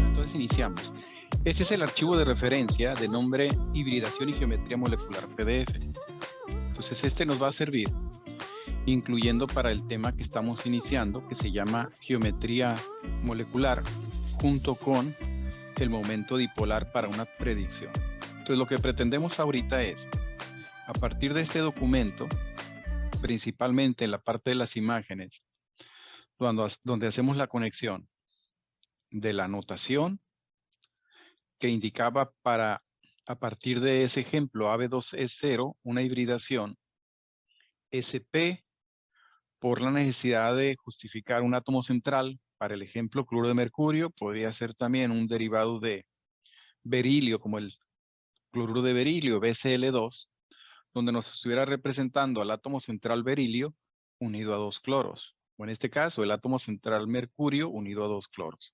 Entonces iniciamos. Este es el archivo de referencia de nombre hibridación y geometría molecular PDF. Entonces este nos va a servir incluyendo para el tema que estamos iniciando, que se llama geometría molecular, junto con el momento dipolar para una predicción. Entonces lo que pretendemos ahorita es, a partir de este documento, principalmente en la parte de las imágenes, donde hacemos la conexión de la notación que indicaba para, a partir de ese ejemplo, AB2E0, una hibridación SP por la necesidad de justificar un átomo central. Para el ejemplo cloruro de mercurio, podría ser también un derivado de berilio, como el cloruro de berilio, BCl2, donde nos estuviera representando al átomo central berilio unido a dos cloros. O en este caso, el átomo central mercurio unido a dos cloros.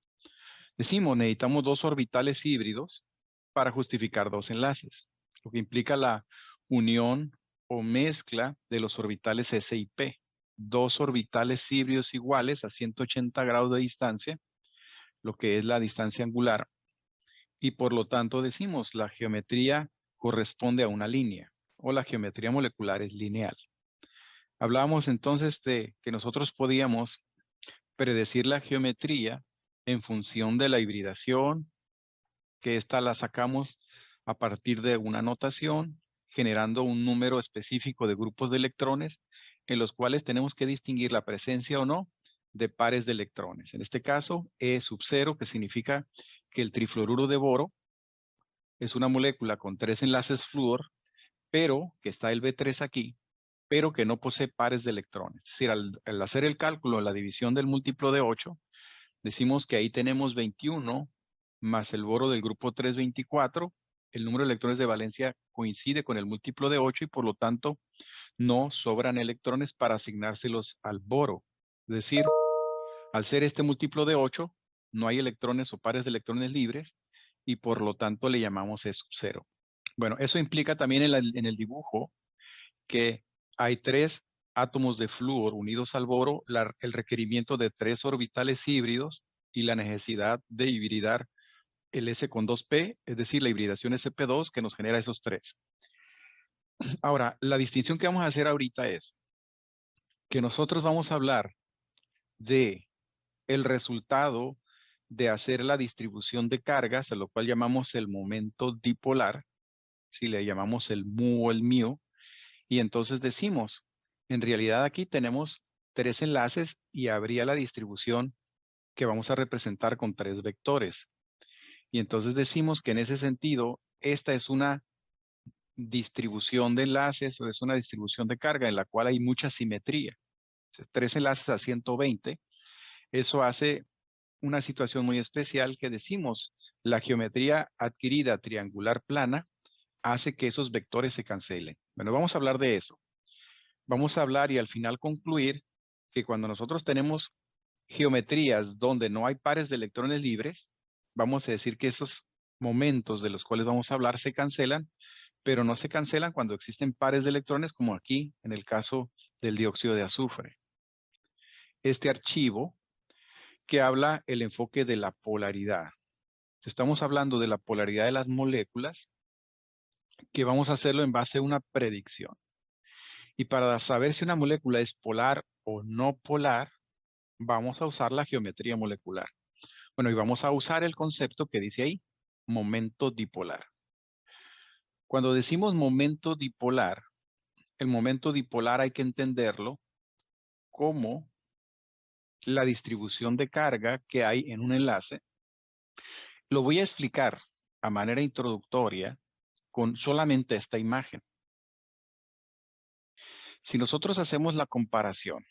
Decimos, necesitamos dos orbitales híbridos para justificar dos enlaces, lo que implica la unión o mezcla de los orbitales S y P. Dos orbitales híbridos iguales a 180 grados de distancia, lo que es la distancia angular, y por lo tanto decimos la geometría corresponde a una línea, o la geometría molecular es lineal. Hablábamos entonces de que nosotros podíamos predecir la geometría en función de la hibridación, que esta la sacamos a partir de una notación, generando un número específico de grupos de electrones en los cuales tenemos que distinguir la presencia o no de pares de electrones. En este caso, E sub 0, que significa que el trifluoruro de boro es una molécula con 3 enlaces flúor, pero que está el B3 aquí, pero que no posee pares de electrones. Es decir, al hacer el cálculo en la división del múltiplo de 8, decimos que ahí tenemos 21 más el boro del grupo 3, 24. El número de electrones de valencia coincide con el múltiplo de 8 y por lo tanto no sobran electrones para asignárselos al boro. Es decir, al ser este múltiplo de 8, no hay electrones o pares de electrones libres y por lo tanto le llamamos E sub 0. Bueno, eso implica también en el dibujo que hay 3 átomos de flúor unidos al boro, el requerimiento de 3 orbitales híbridos y la necesidad de hibridar el S con 2P, es decir, la hibridación SP2 que nos genera esos 3. Ahora, la distinción que vamos a hacer ahorita es que nosotros vamos a hablar de el resultado de hacer la distribución de cargas, a lo cual llamamos el momento dipolar, si le llamamos el mu o el miu, y entonces decimos, en realidad aquí tenemos 3 enlaces y habría la distribución que vamos a representar con 3 vectores. Y entonces decimos que en ese sentido, esta es una distribución de enlaces o es una distribución de carga en la cual hay mucha simetría. 3 enlaces a 120. Eso hace una situación muy especial que decimos, la geometría adquirida triangular plana hace que esos vectores se cancelen. Bueno, vamos a hablar de eso. Vamos a hablar y al final concluir que cuando nosotros tenemos geometrías donde no hay pares de electrones libres, vamos a decir que esos momentos de los cuales vamos a hablar se cancelan, pero no se cancelan cuando existen pares de electrones, como aquí en el caso del dióxido de azufre. Este archivo que habla el enfoque de la polaridad. Estamos hablando de la polaridad de las moléculas, que vamos a hacerlo en base a una predicción. Y para saber si una molécula es polar o no polar, vamos a usar la geometría molecular. Bueno, y vamos a usar el concepto que dice ahí, momento dipolar. Cuando decimos momento dipolar, el momento dipolar hay que entenderlo como la distribución de carga que hay en un enlace. Lo voy a explicar a manera introductoria con solamente esta imagen. Si nosotros hacemos la comparación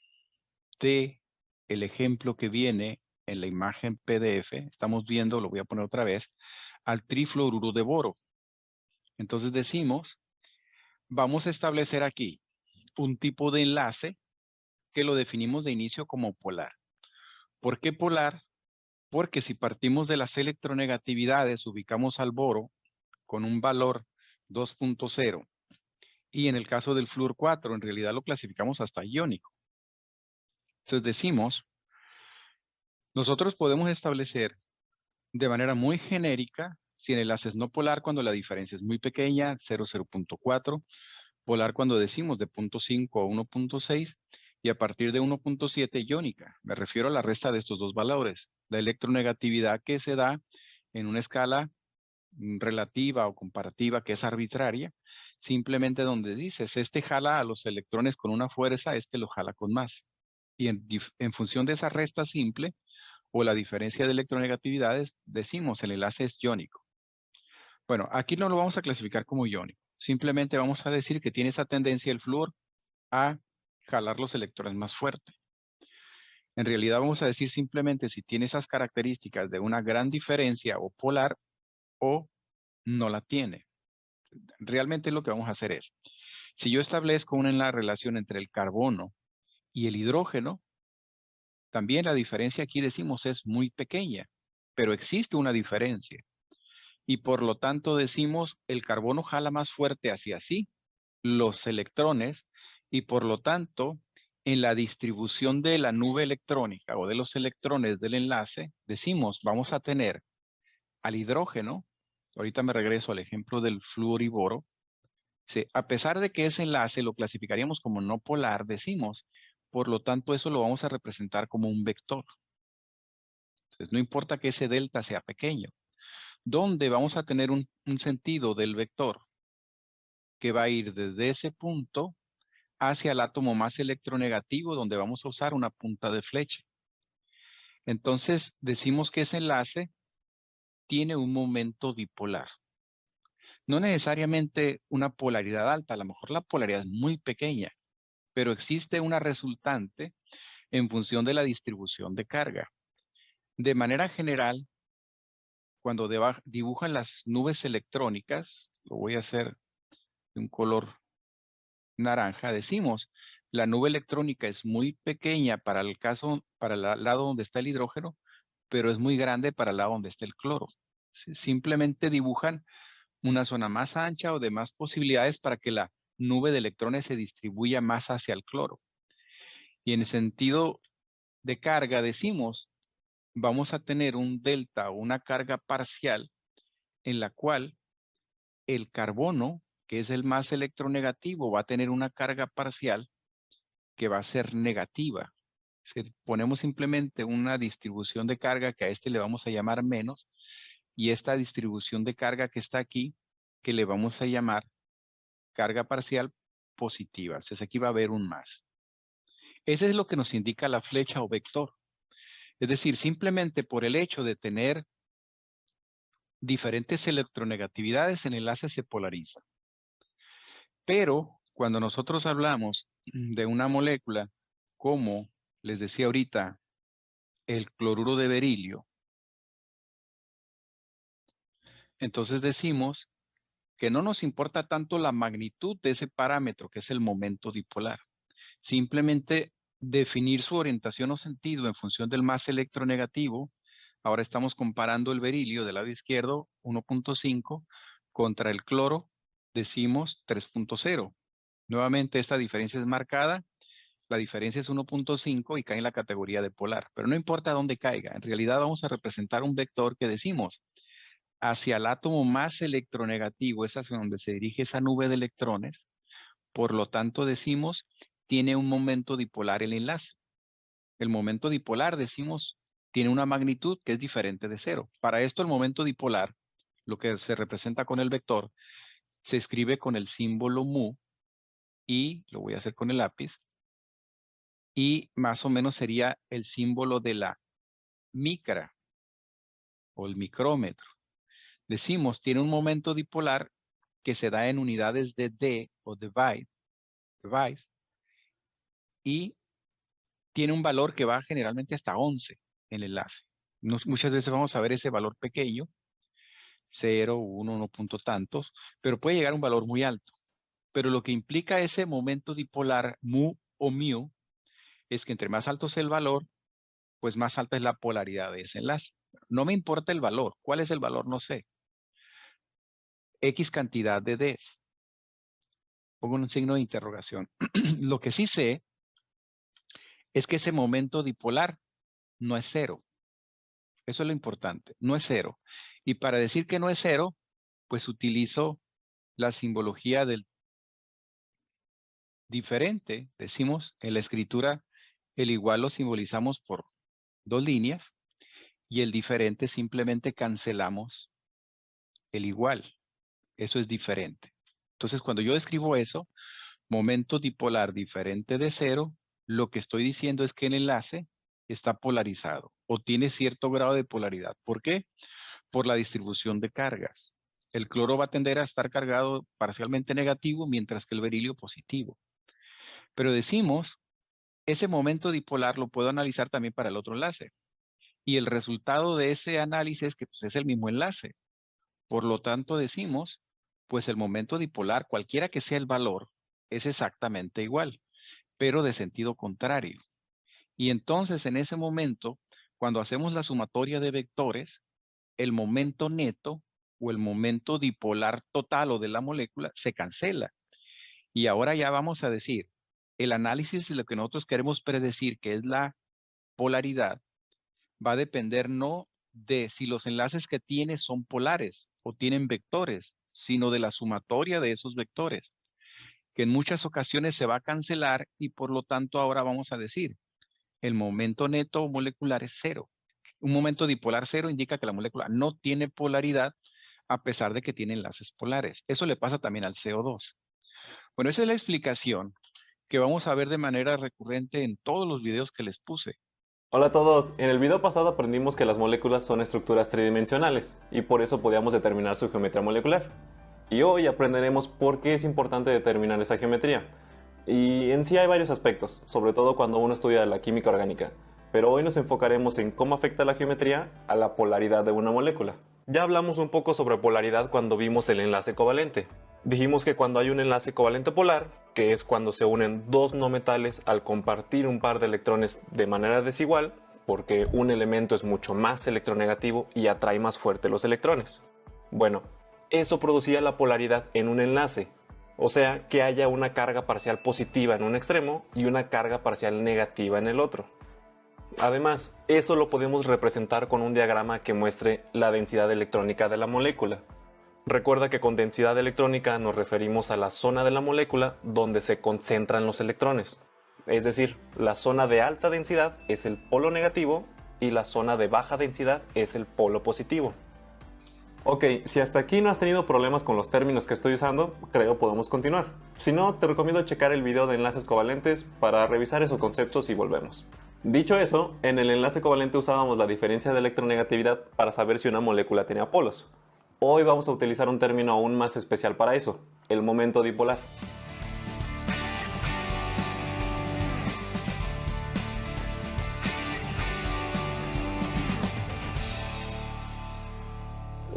de el ejemplo que viene en la imagen PDF, estamos viendo, lo voy a poner otra vez, al trifluoruro de boro. Entonces decimos, vamos a establecer aquí un tipo de enlace que lo definimos de inicio como polar. ¿Por qué polar? Porque si partimos de las electronegatividades, ubicamos al boro con un valor 2.0 y en el caso del flúor 4 en realidad lo clasificamos hasta iónico. Entonces decimos, nosotros podemos establecer de manera muy genérica si el enlace es no polar cuando la diferencia es muy pequeña, 0.4, polar cuando decimos de 0.5 a 1.6 y a partir de 1.7 iónica. Me refiero a la resta de estos dos valores. La electronegatividad que se da en una escala relativa o comparativa que es arbitraria, simplemente donde dices, este jala a los electrones con una fuerza, este lo jala con más. Y en función de esa resta simple o la diferencia de electronegatividades, decimos el enlace es iónico. Bueno, aquí no lo vamos a clasificar como iónico. Simplemente vamos a decir que tiene esa tendencia el flúor a jalar los electrones más fuerte. En realidad vamos a decir simplemente si tiene esas características de una gran diferencia o polar o no la tiene. Realmente lo que vamos a hacer es, si yo establezco una relación entre el carbono y el hidrógeno, también la diferencia aquí decimos es muy pequeña, pero existe una diferencia. Y por lo tanto decimos el carbono jala más fuerte hacia sí los electrones y por lo tanto en la distribución de la nube electrónica o de los electrones del enlace decimos vamos a tener al hidrógeno, ahorita me regreso al ejemplo del flúor y boro, a pesar de que ese enlace lo clasificaríamos como no polar, decimos, por lo tanto eso lo vamos a representar como un vector. Entonces no importa que ese delta sea pequeño, donde vamos a tener un sentido del vector que va a ir desde ese punto hacia el átomo más electronegativo, donde vamos a usar una punta de flecha. Entonces decimos que ese enlace tiene un momento dipolar. No necesariamente una polaridad alta, a lo mejor la polaridad es muy pequeña, pero existe una resultante en función de la distribución de carga. De manera general, cuando dibujan las nubes electrónicas, lo voy a hacer de un color naranja, decimos, la nube electrónica es muy pequeña para el lado donde está el hidrógeno, pero es muy grande para el lado donde está el cloro. Simplemente dibujan una zona más ancha o de más posibilidades para que la nube de electrones se distribuya más hacia el cloro. Y en el sentido de carga decimos, vamos a tener un delta o una carga parcial en la cual el carbono, que es el más electronegativo, va a tener una carga parcial que va a ser negativa. Si ponemos simplemente una distribución de carga que a este le vamos a llamar menos y esta distribución de carga que está aquí que le vamos a llamar carga parcial positiva. Entonces aquí va a haber un más. Ese es lo que nos indica la flecha o vector. Es decir, simplemente por el hecho de tener diferentes electronegatividades, el enlace se polariza. Pero cuando nosotros hablamos de una molécula como, les decía ahorita, el cloruro de berilio, entonces decimos que no nos importa tanto la magnitud de ese parámetro, que es el momento dipolar. Simplemente definir su orientación o sentido en función del más electronegativo. Ahora estamos comparando el berilio del lado izquierdo, 1.5, contra el cloro, decimos 3.0. Nuevamente esta diferencia es marcada. La diferencia es 1.5 y cae en la categoría de polar. Pero no importa dónde caiga. En realidad vamos a representar un vector que decimos hacia el átomo más electronegativo, es hacia donde se dirige esa nube de electrones. Por lo tanto, decimos, tiene un momento dipolar el enlace. El momento dipolar, decimos, tiene una magnitud que es diferente de cero. Para esto, el momento dipolar, lo que se representa con el vector, se escribe con el símbolo mu y, lo voy a hacer con el lápiz, y más o menos sería el símbolo de la micra o el micrómetro. Decimos, tiene un momento dipolar que se da en unidades de D o device, y tiene un valor que va generalmente hasta 11 en el enlace. Muchas veces vamos a ver ese valor pequeño, 0, 1, 1 punto tantos, pero puede llegar a un valor muy alto. Pero lo que implica ese momento dipolar mu o mu es que entre más alto sea el valor, pues más alta es la polaridad de ese enlace. No me importa el valor. ¿Cuál es el valor? No sé. X cantidad de Ds. Pongo un signo de interrogación. Lo que sí sé es que ese momento dipolar no es cero. Eso es lo importante, no es cero. Y para decir que no es cero, pues utilizo la simbología del diferente. Decimos en la escritura, el igual lo simbolizamos por 2 líneas y el diferente simplemente cancelamos el igual. Eso es diferente. Entonces, cuando yo escribo eso, momento dipolar diferente de cero, lo que estoy diciendo es que el enlace está polarizado o tiene cierto grado de polaridad. ¿Por qué? Por la distribución de cargas. El cloro va a tender a estar cargado parcialmente negativo, mientras que el berilio positivo. Pero decimos, ese momento dipolar lo puedo analizar también para el otro enlace. Y el resultado de ese análisis es que pues, es el mismo enlace. Por lo tanto, decimos, pues el momento dipolar, cualquiera que sea el valor, es exactamente igual, pero de sentido contrario. Y entonces, en ese momento, cuando hacemos la sumatoria de vectores, el momento neto o el momento dipolar total o de la molécula se cancela. Y ahora ya vamos a decir, el análisis de lo que nosotros queremos predecir, que es la polaridad, va a depender no de si los enlaces que tiene son polares o tienen vectores, sino de la sumatoria de esos vectores, que en muchas ocasiones se va a cancelar y por lo tanto ahora vamos a decir, el momento neto molecular es cero. Un momento dipolar cero indica que la molécula no tiene polaridad a pesar de que tiene enlaces polares. Eso le pasa también al CO2. Bueno, esa es la explicación que vamos a ver de manera recurrente en todos los videos que les puse. Hola a todos, en el video pasado aprendimos que las moléculas son estructuras tridimensionales y por eso podíamos determinar su geometría molecular. Y hoy aprenderemos por qué es importante determinar esa geometría. Y en sí hay varios aspectos, sobre todo cuando uno estudia la química orgánica, pero hoy nos enfocaremos en cómo afecta la geometría a la polaridad de una molécula. Ya hablamos un poco sobre polaridad cuando vimos el enlace covalente. Dijimos que cuando hay un enlace covalente polar, que es cuando se unen dos no metales al compartir un par de electrones de manera desigual, porque un elemento es mucho más electronegativo y atrae más fuerte los electrones. Bueno, eso producía la polaridad en un enlace, o sea que haya una carga parcial positiva en un extremo y una carga parcial negativa en el otro. Además, eso lo podemos representar con un diagrama que muestre la densidad electrónica de la molécula. Recuerda que con densidad electrónica nos referimos a la zona de la molécula donde se concentran los electrones. Es decir, la zona de alta densidad es el polo negativo y la zona de baja densidad es el polo positivo. Ok, si hasta aquí no has tenido problemas con los términos que estoy usando, creo podemos continuar. Si no, te recomiendo checar el video de enlaces covalentes para revisar esos conceptos y volvemos. Dicho eso, en el enlace covalente usábamos la diferencia de electronegatividad para saber si una molécula tenía polos. Hoy vamos a utilizar un término aún más especial para eso, el momento dipolar.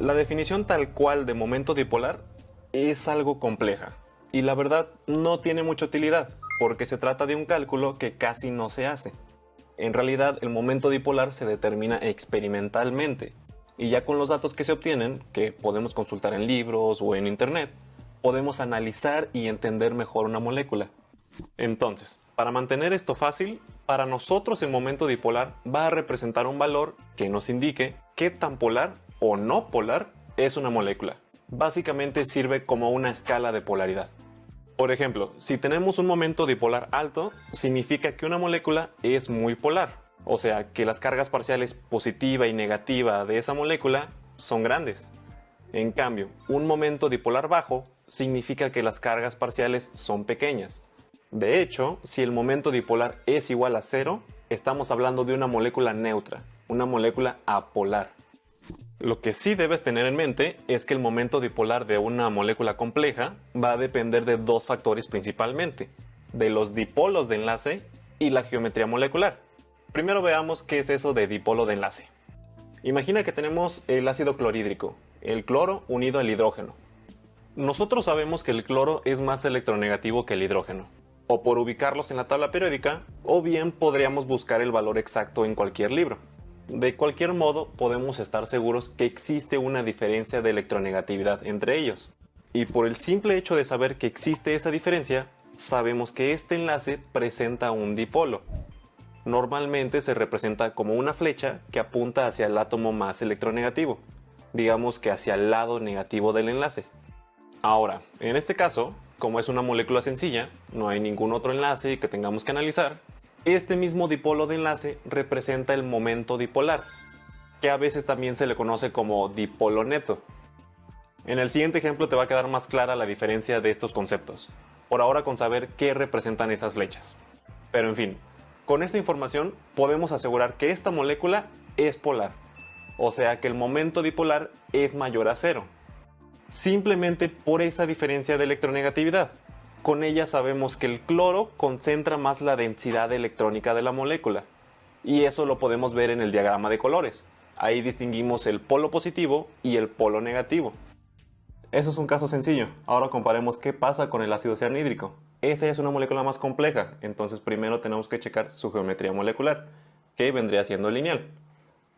La definición tal cual de momento dipolar es algo compleja y la verdad no tiene mucha utilidad porque se trata de un cálculo que casi no se hace. En realidad el momento dipolar se determina experimentalmente. Y ya con los datos que se obtienen, que podemos consultar en libros o en internet, podemos analizar y entender mejor una molécula. Entonces, para mantener esto fácil, para nosotros el momento dipolar va a representar un valor que nos indique qué tan polar o no polar es una molécula. Básicamente sirve como una escala de polaridad. Por ejemplo, si tenemos un momento dipolar alto, significa que una molécula es muy polar. O sea, que las cargas parciales positiva y negativa de esa molécula son grandes. En cambio, un momento dipolar bajo significa que las cargas parciales son pequeñas. De hecho, si el momento dipolar es igual a cero, estamos hablando de una molécula neutra, una molécula apolar. Lo que sí debes tener en mente es que el momento dipolar de una molécula compleja va a depender de dos factores principalmente, de los dipolos de enlace y la geometría molecular. Primero veamos qué es eso de dipolo de enlace. Imagina que tenemos el ácido clorhídrico, el cloro unido al hidrógeno. Nosotros sabemos que el cloro es más electronegativo que el hidrógeno, o por ubicarlos en la tabla periódica, o bien podríamos buscar el valor exacto en cualquier libro. De cualquier modo, podemos estar seguros que existe una diferencia de electronegatividad entre ellos. Y por el simple hecho de saber que existe esa diferencia, sabemos que este enlace presenta un dipolo. Normalmente se representa como una flecha que apunta hacia el átomo más electronegativo, digamos que hacia el lado negativo del enlace. Ahora, en este caso, como es una molécula sencilla, no hay ningún otro enlace que tengamos que analizar, este mismo dipolo de enlace representa el momento dipolar, que a veces también se le conoce como dipolo neto. En el siguiente ejemplo te va a quedar más clara la diferencia de estos conceptos, por ahora con saber qué representan estas flechas. Pero en fin, con esta información podemos asegurar que esta molécula es polar, o sea que el momento dipolar es mayor a cero, simplemente por esa diferencia de electronegatividad. Con ella sabemos que el cloro concentra más la densidad electrónica de la molécula, y eso lo podemos ver en el diagrama de colores. Ahí distinguimos el polo positivo y el polo negativo. Eso es un caso sencillo. Ahora comparemos qué pasa con el ácido cianhídrico. Esa es una molécula más compleja, entonces primero tenemos que checar su geometría molecular, que vendría siendo lineal.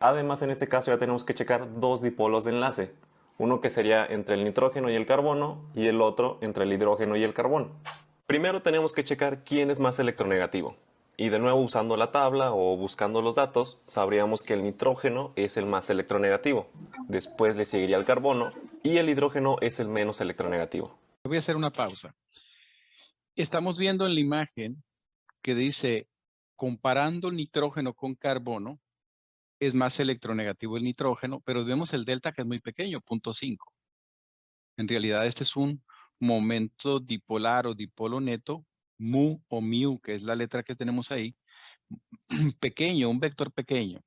Además, en este caso ya tenemos que checar dos dipolos de enlace, uno que sería entre el nitrógeno y el carbono y el otro entre el hidrógeno y el carbono. Primero tenemos que checar quién es más electronegativo. Y de nuevo, usando la tabla o buscando los datos, sabríamos que el nitrógeno es el más electronegativo. Después le seguiría el carbono y el hidrógeno es el menos electronegativo. Voy a hacer una pausa. Estamos viendo en la imagen que dice, comparando nitrógeno con carbono, es más electronegativo el nitrógeno, pero vemos el delta que es muy pequeño, 0.5. En realidad este es un momento dipolar o dipolo neto, mu o mu, que es la letra que tenemos ahí, pequeño, un vector pequeño.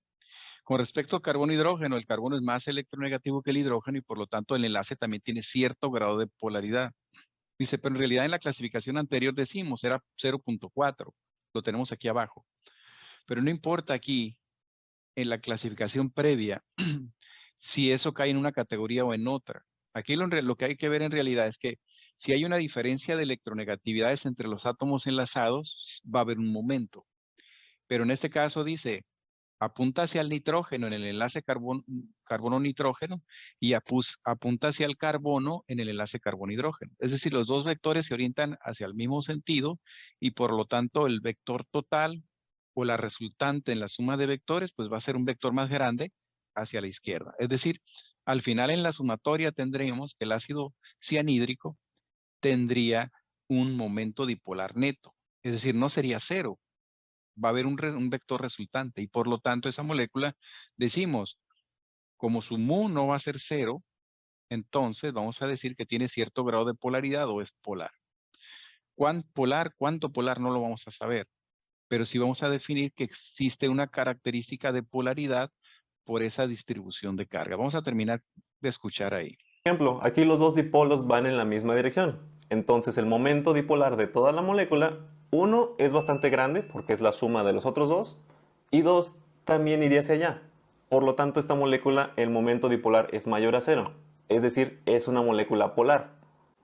Con respecto al carbono-hidrógeno, el carbono es más electronegativo que el hidrógeno y por lo tanto el enlace también tiene cierto grado de polaridad. Dice, pero en realidad en la clasificación anterior decimos era 0.4, lo tenemos aquí abajo. Pero no importa aquí, en la clasificación previa, si eso cae en una categoría o en otra. Aquí lo que hay que ver en realidad es que si hay una diferencia de electronegatividades entre los átomos enlazados, va a haber un momento. Pero en este caso dice, apunta hacia el nitrógeno en el enlace carbono-nitrógeno y apunta hacia el carbono en el enlace carbono-hidrógeno. Es decir, los dos vectores se orientan hacia el mismo sentido y por lo tanto el vector total o la resultante en la suma de vectores pues va a ser un vector más grande hacia la izquierda. Es decir, al final en la sumatoria tendremos que el ácido cianhídrico tendría un momento dipolar neto. Es decir, no sería cero. Va a haber un vector resultante y por lo tanto esa molécula, decimos, como su mu no va a ser cero, entonces vamos a decir que tiene cierto grado de polaridad o es polar. Cuánto polar no lo vamos a saber, pero sí vamos a definir que existe una característica de polaridad por esa distribución de carga. Vamos a terminar de escuchar ahí. Por ejemplo, aquí los dos dipolos van en la misma dirección. Entonces el momento dipolar de toda la molécula, uno, es bastante grande porque es la suma de los otros dos, y dos, también iría hacia allá. Por lo tanto, esta molécula, el momento dipolar es mayor a cero, es decir, es una molécula polar.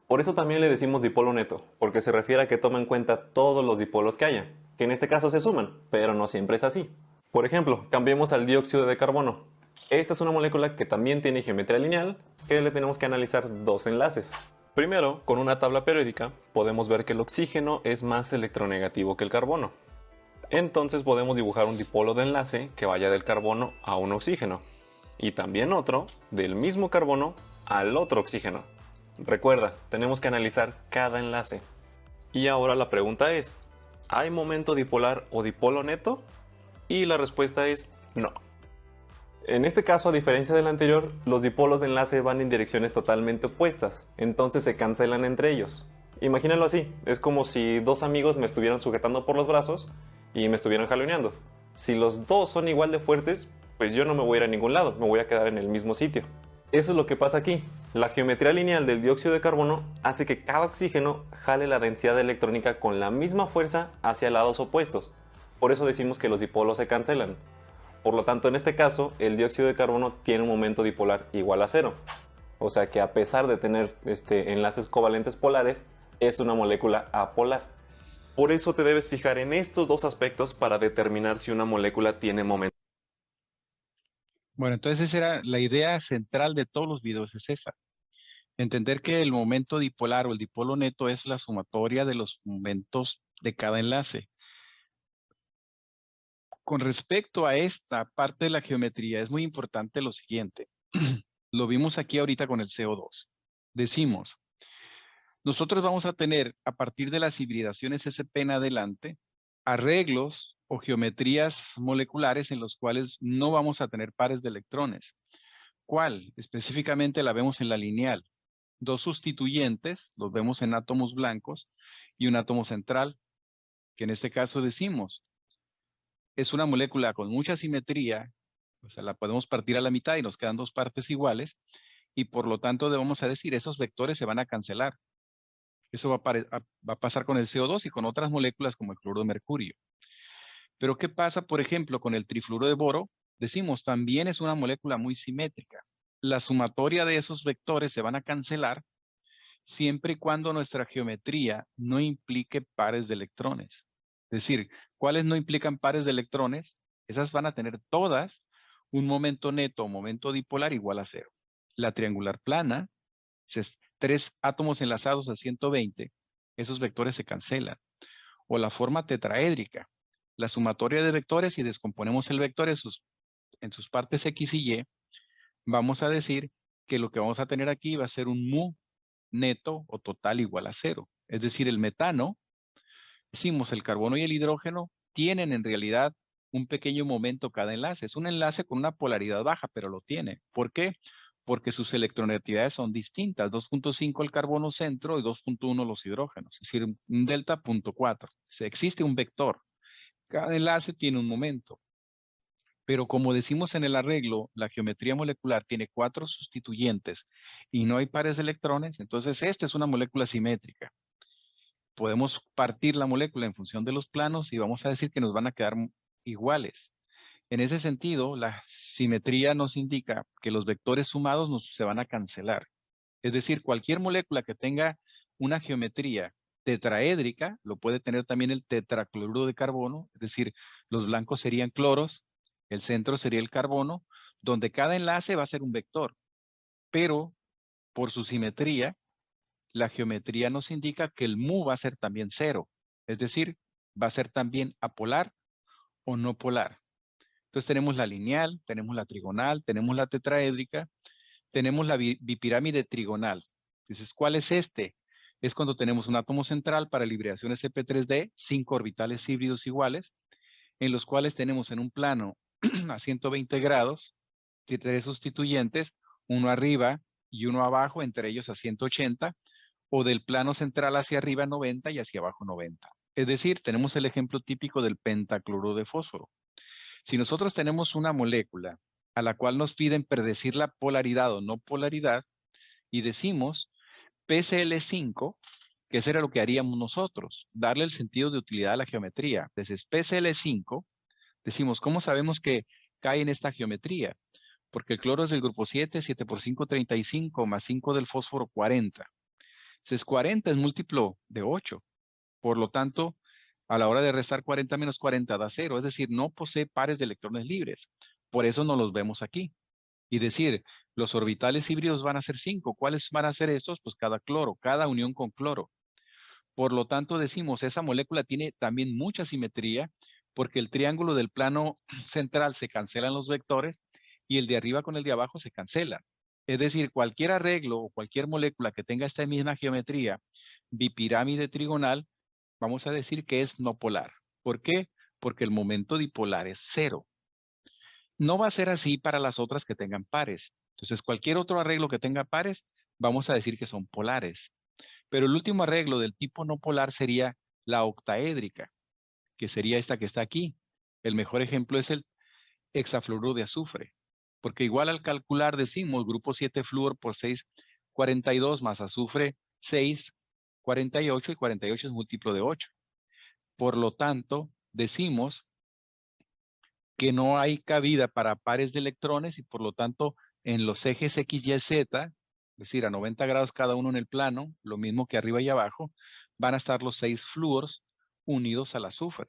Por eso también le decimos dipolo neto, porque se refiere a que toma en cuenta todos los dipolos que haya, que en este caso se suman, pero no siempre es así. Por ejemplo, cambiemos al dióxido de carbono. Esta es una molécula que también tiene geometría lineal, que le tenemos que analizar dos enlaces. Primero, con una tabla periódica, podemos ver que el oxígeno es más electronegativo que el carbono. Entonces podemos dibujar un dipolo de enlace que vaya del carbono a un oxígeno, y también otro del mismo carbono al otro oxígeno. Recuerda, tenemos que analizar cada enlace. Y ahora la pregunta es, ¿hay momento dipolar o dipolo neto? Y la respuesta es no. En este caso, a diferencia del anterior, los dipolos de enlace van en direcciones totalmente opuestas, entonces se cancelan entre ellos. Imagínalo así, es como si dos amigos me estuvieran sujetando por los brazos y me estuvieran jaloneando. Si los dos son igual de fuertes, pues yo no me voy a ir a ningún lado, me voy a quedar en el mismo sitio. Eso es lo que pasa aquí. La geometría lineal del dióxido de carbono hace que cada oxígeno jale la densidad electrónica con la misma fuerza hacia lados opuestos. Por eso decimos que los dipolos se cancelan. Por lo tanto, en este caso, el dióxido de carbono tiene un momento dipolar igual a cero. O sea que a pesar de tener enlaces covalentes polares, es una molécula apolar. Por eso te debes fijar en estos dos aspectos para determinar si una molécula tiene momento. Bueno, entonces esa era la idea central de todos los videos, es esa. Entender que el momento dipolar o el dipolo neto es la sumatoria de los momentos de cada enlace. Con respecto a esta parte de la geometría, es muy importante lo siguiente. Lo vimos aquí ahorita con el CO2. Decimos, nosotros vamos a tener, a partir de las hibridaciones SP en adelante, arreglos o geometrías moleculares en los cuales no vamos a tener pares de electrones. ¿Cuál? Específicamente la vemos en la lineal. Dos sustituyentes, los vemos en átomos blancos, y un átomo central, que en este caso decimos, es una molécula con mucha simetría, o sea, la podemos partir a la mitad y nos quedan dos partes iguales, y por lo tanto debemos a decir, esos vectores se van a cancelar. Eso va a pasar con el CO2 y con otras moléculas como el cloro de mercurio. Pero ¿qué pasa, por ejemplo, con el trifluoro de boro? Decimos, también es una molécula muy simétrica. La sumatoria de esos vectores se van a cancelar siempre y cuando nuestra geometría no implique pares de electrones. Es decir, ¿cuáles no implican pares de electrones? Esas van a tener todas un momento neto o momento dipolar igual a cero. La triangular plana, tres átomos enlazados a 120, esos vectores se cancelan. O la forma tetraédrica, la sumatoria de vectores, si descomponemos el vector en sus partes X y Y, vamos a decir que lo que vamos a tener aquí va a ser un mu neto o total igual a cero. Es decir, el metano, decimos, el carbono y el hidrógeno tienen en realidad un pequeño momento cada enlace. Es un enlace con una polaridad baja, pero lo tiene. ¿Por qué? Porque sus electronegatividades son distintas. 2.5 el carbono centro y 2.1 los hidrógenos. Es decir, un delta 0.4. Existe un vector. Cada enlace tiene un momento. Pero como decimos en el arreglo, la geometría molecular tiene 4 sustituyentes y no hay pares de electrones, entonces esta es una molécula simétrica. Podemos partir la molécula en función de los planos y vamos a decir que nos van a quedar iguales. En ese sentido, la simetría nos indica que los vectores sumados se van a cancelar. Es decir, cualquier molécula que tenga una geometría tetraédrica, lo puede tener también el tetracloruro de carbono, es decir, los blancos serían cloros, el centro sería el carbono, donde cada enlace va a ser un vector, pero por su simetría, la geometría nos indica que el mu va a ser también cero, es decir, va a ser también apolar o no polar. Entonces tenemos la lineal, tenemos la trigonal, tenemos la tetraédrica, tenemos la bipirámide trigonal. Entonces, ¿cuál es este? Es cuando tenemos un átomo central para liberación sp3d, 5 orbitales híbridos iguales, en los cuales tenemos en un plano a 120 grados, tres sustituyentes, uno arriba y uno abajo, entre ellos a 180, o del plano central hacia arriba 90 y hacia abajo 90. Es decir, tenemos el ejemplo típico del pentacloruro de fósforo. Si nosotros tenemos una molécula a la cual nos piden predecir la polaridad o no polaridad, y decimos PCl5, que eso era lo que haríamos nosotros, darle el sentido de utilidad a la geometría. Entonces, PCl5, decimos, ¿cómo sabemos que cae en esta geometría? Porque el cloro es del grupo 7, 7 por 5, 35, más 5 del fósforo, 40. Entonces, 40 es múltiplo de 8. Por lo tanto, a la hora de restar 40 menos 40 da 0. Es decir, no posee pares de electrones libres. Por eso no los vemos aquí. Y decir, los orbitales híbridos van a ser 5. ¿Cuáles van a ser estos? Pues cada cloro, cada unión con cloro. Por lo tanto, decimos, esa molécula tiene también mucha simetría porque el triángulo del plano central se cancelan los vectores y el de arriba con el de abajo se cancelan. Es decir, cualquier arreglo o cualquier molécula que tenga esta misma geometría bipirámide trigonal, vamos a decir que es no polar. ¿Por qué? Porque el momento dipolar es cero. No va a ser así para las otras que tengan pares. Entonces, cualquier otro arreglo que tenga pares, vamos a decir que son polares. Pero el último arreglo del tipo no polar sería la octaédrica, que sería esta que está aquí. El mejor ejemplo es el hexafluoruro de azufre, porque igual al calcular decimos grupo 7 flúor por 6, 42 más azufre 6, 48 y 48 es múltiplo de 8. Por lo tanto, decimos que no hay cabida para pares de electrones y por lo tanto en los ejes X, Y, Z, es decir, a 90 grados cada uno en el plano, lo mismo que arriba y abajo, van a estar los 6 flúors unidos al azufre.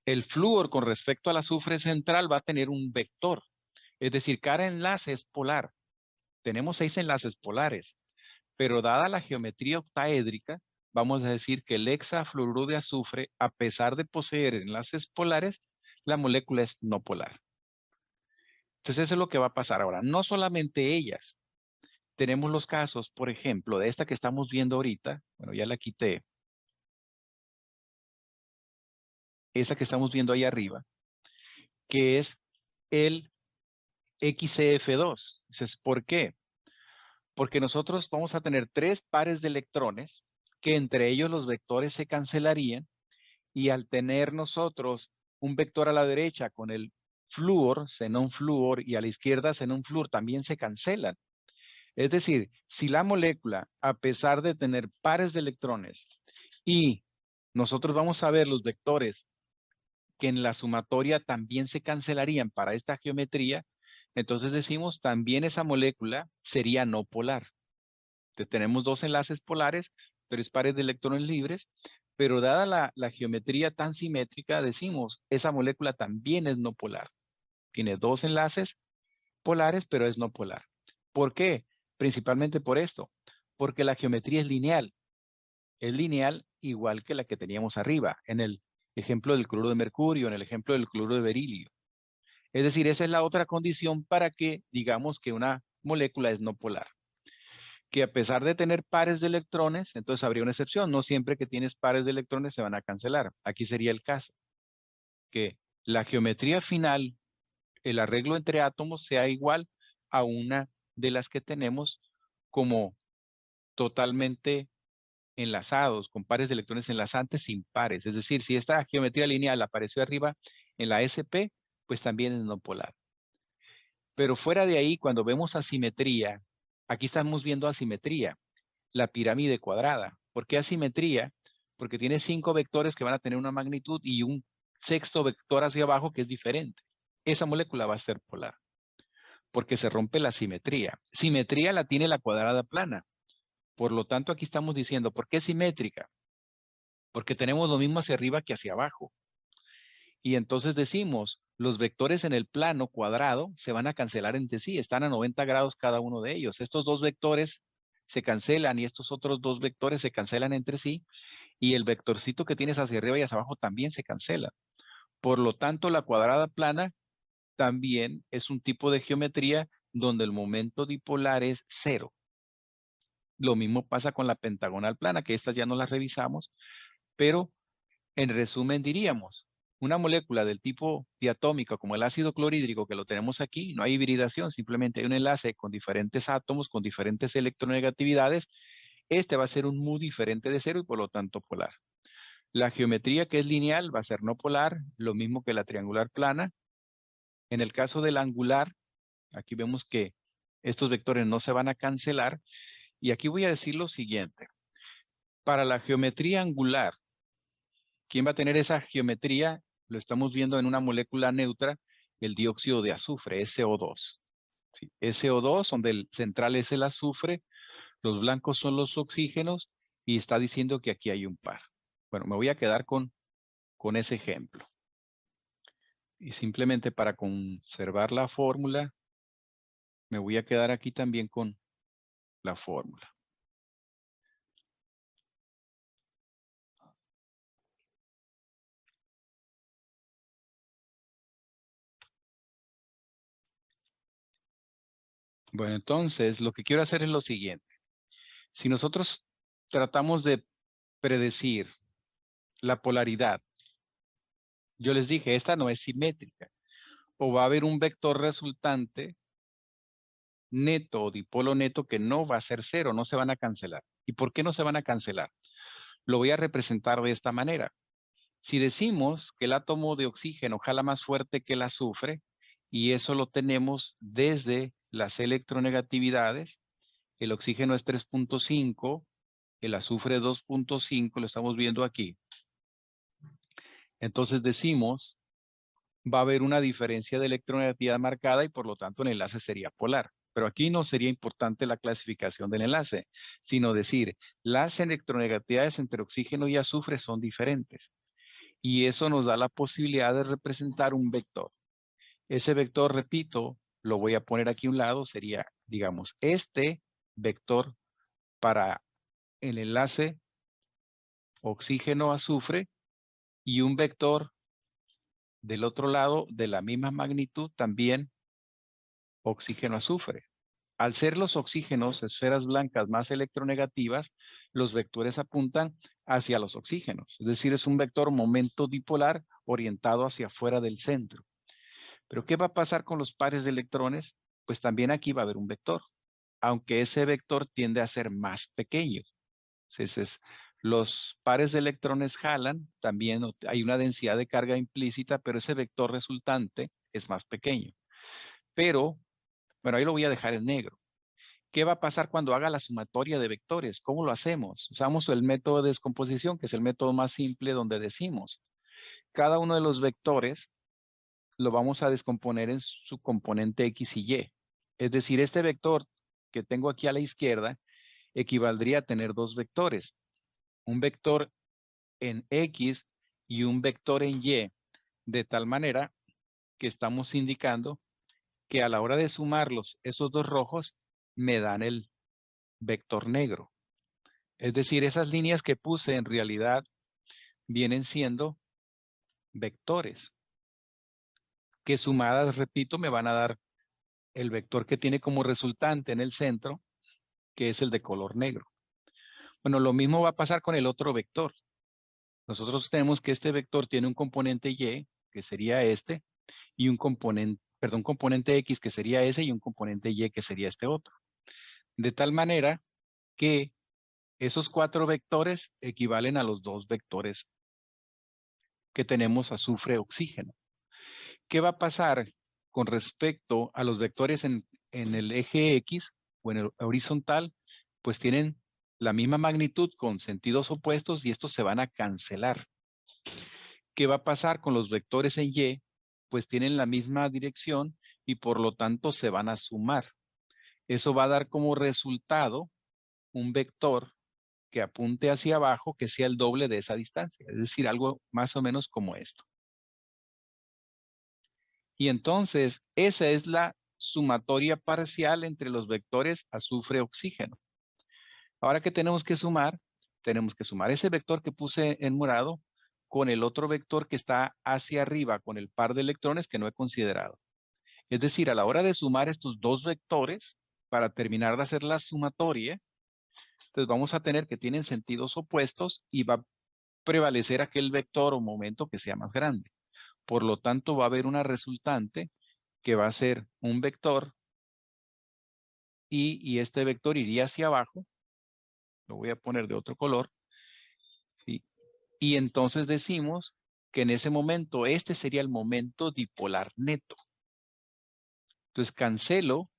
El flúor con respecto al azufre central va a tener un vector. Es decir, cada enlace es polar. Tenemos 6 enlaces polares, pero dada la geometría octaédrica, vamos a decir que el hexafluoruro de azufre, a pesar de poseer enlaces polares, la molécula es no polar. Entonces eso es lo que va a pasar ahora. No solamente ellas. Tenemos los casos, por ejemplo, de esta que estamos viendo ahorita. Bueno, ya la quité. Esa que estamos viendo ahí arriba, que es el XCF2. Entonces, ¿por qué? Porque nosotros vamos a tener 3 pares de electrones que entre ellos los vectores se cancelarían, y al tener nosotros un vector a la derecha con el flúor, xenón flúor, y a la izquierda xenón flúor, también se cancelan. Es decir, si la molécula, a pesar de tener pares de electrones, y nosotros vamos a ver los vectores que en la sumatoria también se cancelarían para esta geometría, entonces decimos también esa molécula sería no polar. Entonces, tenemos 2 enlaces polares, 3 pares de electrones libres, pero dada la geometría tan simétrica, decimos esa molécula también es no polar. Tiene 2 enlaces polares, pero es no polar. ¿Por qué? Principalmente por esto, porque la geometría es lineal. Es lineal igual que la que teníamos arriba, en el ejemplo del cloruro de mercurio, en el ejemplo del cloruro de berilio. Es decir, esa es la otra condición para que digamos que una molécula es no polar. Que a pesar de tener pares de electrones, entonces habría una excepción. No siempre que tienes pares de electrones se van a cancelar. Aquí sería el caso. Que la geometría final, el arreglo entre átomos, sea igual a una de las que tenemos como totalmente enlazados, con pares de electrones enlazantes sin pares. Es decir, si esta geometría lineal apareció arriba en la SP, pues también es no polar. Pero fuera de ahí, cuando vemos asimetría, aquí estamos viendo asimetría, la pirámide cuadrada. ¿Por qué asimetría? Porque tiene 5 vectores que van a tener una magnitud y un sexto vector hacia abajo que es diferente. Esa molécula va a ser polar, porque se rompe la simetría. Simetría la tiene la cuadrada plana. Por lo tanto, aquí estamos diciendo, ¿por qué simétrica? Porque tenemos lo mismo hacia arriba que hacia abajo. Y entonces decimos, los vectores en el plano cuadrado se van a cancelar entre sí, están a 90 grados cada uno de ellos. Estos 2 vectores se cancelan y estos otros 2 vectores se cancelan entre sí, y el vectorcito que tienes hacia arriba y hacia abajo también se cancela. Por lo tanto, la cuadrada plana también es un tipo de geometría donde el momento dipolar es 0. Lo mismo pasa con la pentagonal plana, que estas ya no las revisamos, pero en resumen diríamos, una molécula del tipo diatómico como el ácido clorhídrico que lo tenemos aquí, no hay hibridación, simplemente hay un enlace con diferentes átomos, con diferentes electronegatividades. Este va a ser un mu diferente de 0 y por lo tanto polar. La geometría que es lineal va a ser no polar, lo mismo que la triangular plana. En el caso del angular, aquí vemos que estos vectores no se van a cancelar. Y aquí voy a decir lo siguiente. Para la geometría angular, ¿quién va a tener esa geometría? Lo estamos viendo en una molécula neutra, el dióxido de azufre, SO2. ¿Sí? SO2, donde el central es el azufre, los blancos son los oxígenos, y está diciendo que aquí hay un par. Bueno, me voy a quedar con ese ejemplo. Y simplemente para conservar la fórmula, me voy a quedar aquí también con la fórmula. Bueno, entonces lo que quiero hacer es lo siguiente. Si nosotros tratamos de predecir la polaridad, yo les dije, esta no es simétrica. O va a haber un vector resultante neto o dipolo neto que no va a ser 0, no se van a cancelar. ¿Y por qué no se van a cancelar? Lo voy a representar de esta manera. Si decimos que el átomo de oxígeno jala más fuerte que el azufre, y eso lo tenemos desde las electronegatividades, el oxígeno es 3.5, el azufre 2.5, lo estamos viendo aquí. Entonces decimos, va a haber una diferencia de electronegatividad marcada y por lo tanto el enlace sería polar. Pero aquí no sería importante la clasificación del enlace, sino decir, las electronegatividades entre oxígeno y azufre son diferentes. Y eso nos da la posibilidad de representar un vector. Ese vector, repito, lo voy a poner aquí a un lado, sería, digamos, este vector para el enlace oxígeno-azufre y un vector del otro lado de la misma magnitud también oxígeno-azufre. Al ser los oxígenos esferas blancas más electronegativas, los vectores apuntan hacia los oxígenos. Es decir, es un vector momento dipolar orientado hacia afuera del centro. Pero ¿qué va a pasar con los pares de electrones? Pues también aquí va a haber un vector, aunque ese vector tiende a ser más pequeño. Entonces, los pares de electrones jalan, también hay una densidad de carga implícita, pero ese vector resultante es más pequeño. Pero, bueno, ahí lo voy a dejar en negro. ¿Qué va a pasar cuando haga la sumatoria de vectores? ¿Cómo lo hacemos? Usamos el método de descomposición, que es el método más simple donde decimos, cada uno de los vectores lo vamos a descomponer en su componente X y Y. Es decir, este vector que tengo aquí a la izquierda equivaldría a tener dos vectores. Un vector en X y un vector en Y, de tal manera que estamos indicando que a la hora de sumarlos, esos dos rojos me dan el vector negro. Es decir, esas líneas que puse en realidad vienen siendo vectores, que sumadas, repito, me van a dar el vector que tiene como resultante en el centro, que es el de color negro. Bueno, lo mismo va a pasar con el otro vector. Nosotros tenemos que este vector tiene un componente Y, que sería este, y un componente X, que sería ese, y un componente Y, que sería este otro. De tal manera que esos cuatro vectores equivalen a los dos vectores que tenemos azufre-oxígeno. ¿Qué va a pasar con respecto a los vectores en el eje X o en el horizontal? Pues tienen la misma magnitud con sentidos opuestos y estos se van a cancelar. ¿Qué va a pasar con los vectores en Y? Pues tienen la misma dirección y por lo tanto se van a sumar. Eso va a dar como resultado un vector que apunte hacia abajo que sea el doble de esa distancia, es decir, algo más o menos como esto. Y entonces, esa es la sumatoria parcial entre los vectores azufre-oxígeno. Ahora que tenemos que sumar ese vector que puse en morado con el otro vector que está hacia arriba, con el par de electrones que no he considerado. Es decir, a la hora de sumar estos dos vectores, para terminar de hacer la sumatoria, entonces vamos a tener que tienen sentidos opuestos y va a prevalecer aquel vector o momento que sea más grande. Por lo tanto, va a haber una resultante que va a ser un vector y este vector iría hacia abajo. Lo voy a poner de otro color. ¿Sí? Y entonces decimos que en ese momento, este sería el momento dipolar neto. Entonces cancelo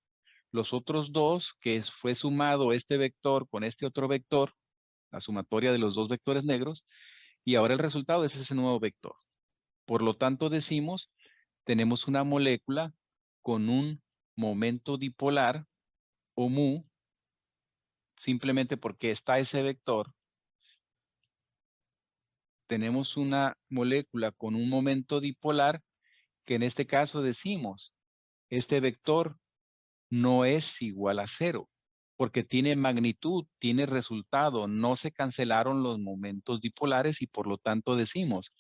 los otros dos, que fue sumado este vector con este otro vector, la sumatoria de los dos vectores negros, y ahora el resultado es ese nuevo vector. Por lo tanto decimos, tenemos una molécula con un momento dipolar, o mu, simplemente porque está ese vector. Tenemos una molécula con un momento dipolar que en este caso decimos, este vector no es igual a cero, porque tiene magnitud, tiene resultado, no se cancelaron los momentos dipolares y por lo tanto decimos,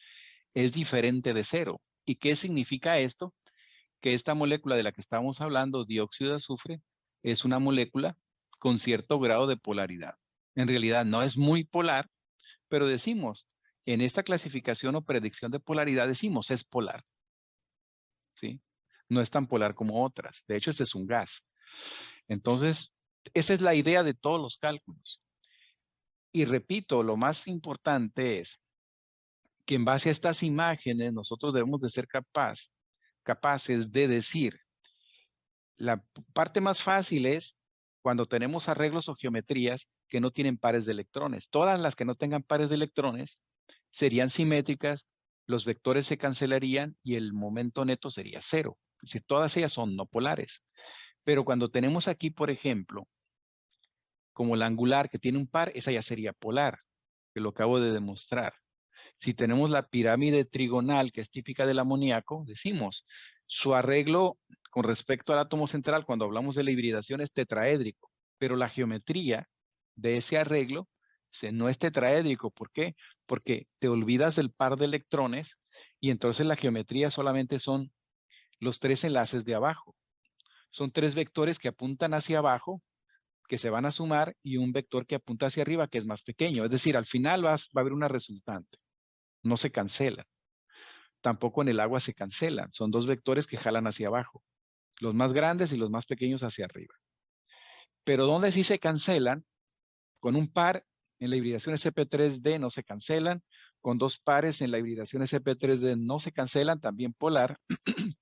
es diferente de cero. ¿Y qué significa esto? Que esta molécula de la que estamos hablando, dióxido de azufre, es una molécula con cierto grado de polaridad. En realidad no es muy polar, pero decimos, en esta clasificación o predicción de polaridad decimos es polar. ¿Sí? No es tan polar como otras. De hecho, este es un gas. Entonces, esa es la idea de todos los cálculos. Y repito, lo más importante es que en base a estas imágenes nosotros debemos de ser capaces de decir, la parte más fácil es cuando tenemos arreglos o geometrías que no tienen pares de electrones. Todas las que no tengan pares de electrones serían simétricas, los vectores se cancelarían y el momento neto sería cero. Es decir, todas ellas son no polares. Pero cuando tenemos aquí, por ejemplo, como la angular que tiene un par, esa ya sería polar, que lo acabo de demostrar. Si tenemos la pirámide trigonal, que es típica del amoníaco, decimos, su arreglo con respecto al átomo central, cuando hablamos de la hibridación, es tetraédrico, pero la geometría de ese arreglo no es tetraédrico. ¿Por qué? Porque te olvidas del par de electrones y entonces la geometría solamente son los 3 enlaces de abajo. Son 3 vectores que apuntan hacia abajo, que se van a sumar, y un vector que apunta hacia arriba, que es más pequeño. Es decir, al final va a haber una resultante. No se cancelan. Tampoco en el agua se cancelan. Son 2 vectores que jalan hacia abajo. Los más grandes y los más pequeños hacia arriba. Pero donde sí se cancelan, con un par en la hibridación sp3d no se cancelan, con 2 pares en la hibridación sp3d no se cancelan, también polar,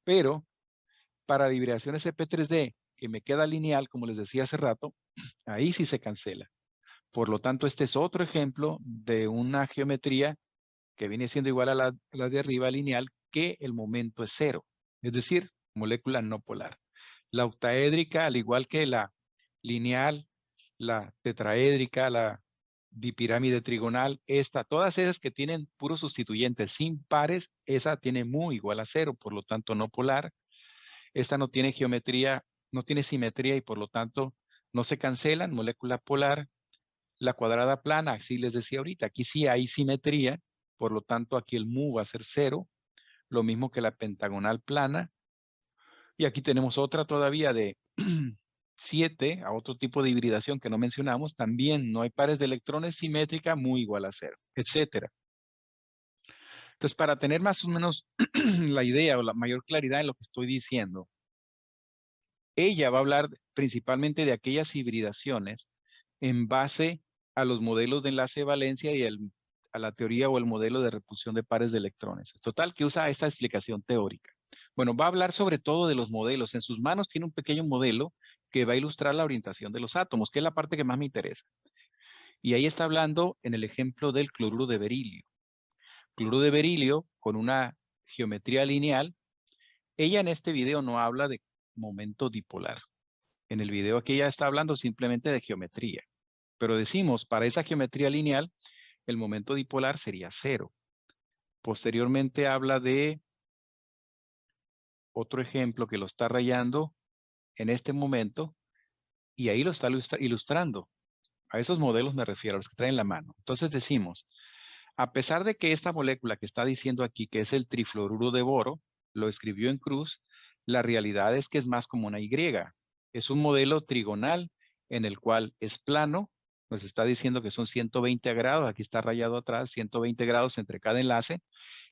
pero para la hibridación sp3d, que me queda lineal, como les decía hace rato, ahí sí se cancela. Por lo tanto, este es otro ejemplo de una geometría que viene siendo igual a la de arriba lineal, que el momento es 0, es decir, molécula no polar. La octaédrica, al igual que la lineal, la tetraédrica, la bipirámide trigonal, todas esas que tienen puros sustituyentes sin pares, esa tiene mu igual a 0, por lo tanto no polar. Esta no tiene geometría, no tiene simetría y por lo tanto no se cancelan, molécula polar. La cuadrada plana, así les decía ahorita, aquí sí hay simetría, por lo tanto aquí el mu va a ser 0, lo mismo que la pentagonal plana. Y aquí tenemos otra todavía de 7, a otro tipo de hibridación que no mencionamos, también no hay pares de electrones, simétrica, mu igual a 0, etcétera. Entonces, para tener más o menos la idea o la mayor claridad en lo que estoy diciendo, ella va a hablar principalmente de aquellas hibridaciones en base a los modelos de enlace de valencia y a la teoría o el modelo de repulsión de pares de electrones. Total, que usa esta explicación teórica. Bueno, va a hablar sobre todo de los modelos. En sus manos tiene un pequeño modelo que va a ilustrar la orientación de los átomos, que es la parte que más me interesa. Y ahí está hablando en el ejemplo del cloruro de berilio. Cloruro de berilio con una geometría lineal. Ella en este video no habla de momento dipolar. En el video aquí ella está hablando simplemente de geometría. Pero decimos, para esa geometría lineal, el momento dipolar sería 0. Posteriormente habla de otro ejemplo que lo está rayando en este momento y ahí lo está ilustrando. A esos modelos me refiero, a los que traen la mano. Entonces decimos, a pesar de que esta molécula que está diciendo aquí, que es el trifluoruro de boro, lo escribió en cruz, la realidad es que es más como una Y. Es un modelo trigonal en el cual es plano. Nos está diciendo que son 120 grados, aquí está rayado atrás, 120 grados entre cada enlace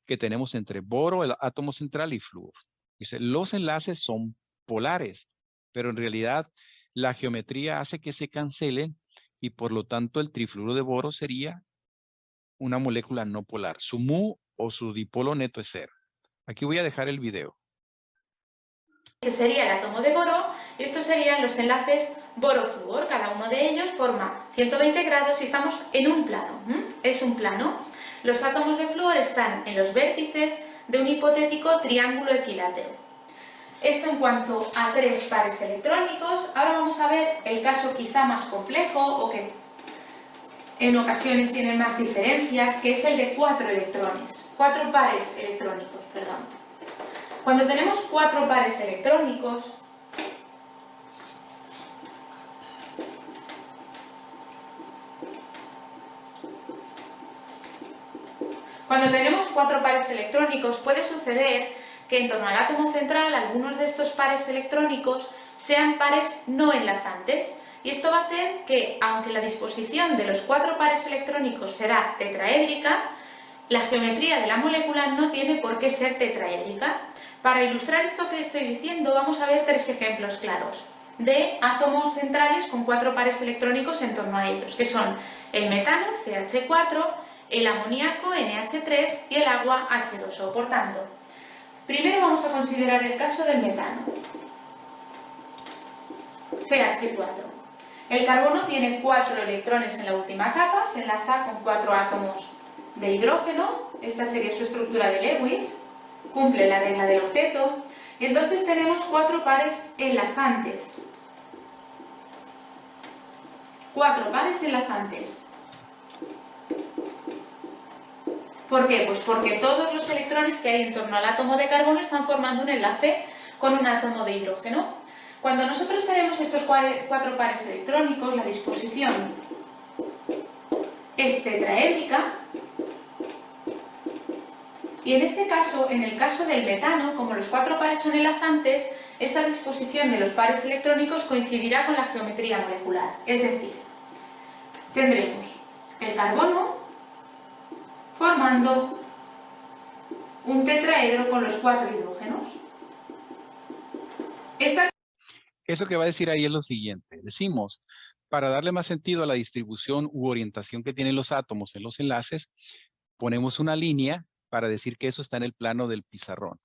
que tenemos entre boro, el átomo central, y flúor. Dice, los enlaces son polares, pero en realidad la geometría hace que se cancelen y por lo tanto el trifluoruro de boro sería una molécula no polar. Su mu o su dipolo neto es 0. Aquí voy a dejar el video. Este sería el átomo de boro y estos serían los enlaces boro-flúor. Cada uno de ellos forma 120 grados y estamos en un plano. Es un plano. Los átomos de flúor están en los vértices de un hipotético triángulo equilátero. Esto en cuanto a 3 pares electrónicos. Ahora vamos a ver el caso quizá más complejo o que en ocasiones tiene más diferencias, que es el de 4 electrones. 4 pares electrónicos, perdón. Cuando tenemos 4 pares electrónicos, puede suceder que en torno al átomo central algunos de estos pares electrónicos sean pares no enlazantes. Y esto va a hacer que, aunque la disposición de los 4 pares electrónicos será tetraédrica, la geometría de la molécula no tiene por qué ser tetraédrica. Para ilustrar esto que estoy diciendo, vamos a ver 3 ejemplos claros de átomos centrales con 4 pares electrónicos en torno a ellos, que son el metano, CH4, el amoníaco, NH3 y el agua, H2O. Por tanto, primero vamos a considerar el caso del metano, CH4. El carbono tiene 4 electrones en la última capa, se enlaza con 4 átomos de hidrógeno, esta sería su estructura de Lewis, cumple la regla del octeto, y entonces tenemos 4 pares enlazantes. 4 pares enlazantes. ¿Por qué? Pues porque todos los electrones que hay en torno al átomo de carbono están formando un enlace con un átomo de hidrógeno. Cuando nosotros tenemos estos 4 pares electrónicos, la disposición es tetraédrica. Y en este caso, en el caso del metano, como los 4 pares son enlazantes, esta disposición de los pares electrónicos coincidirá con la geometría molecular. Es decir, tendremos el carbono formando un tetraedro con los 4 hidrógenos. Eso que va a decir ahí es lo siguiente. Decimos, para darle más sentido a la distribución u orientación que tienen los átomos en los enlaces, ponemos una línea para decir que eso está en el plano del pizarrón.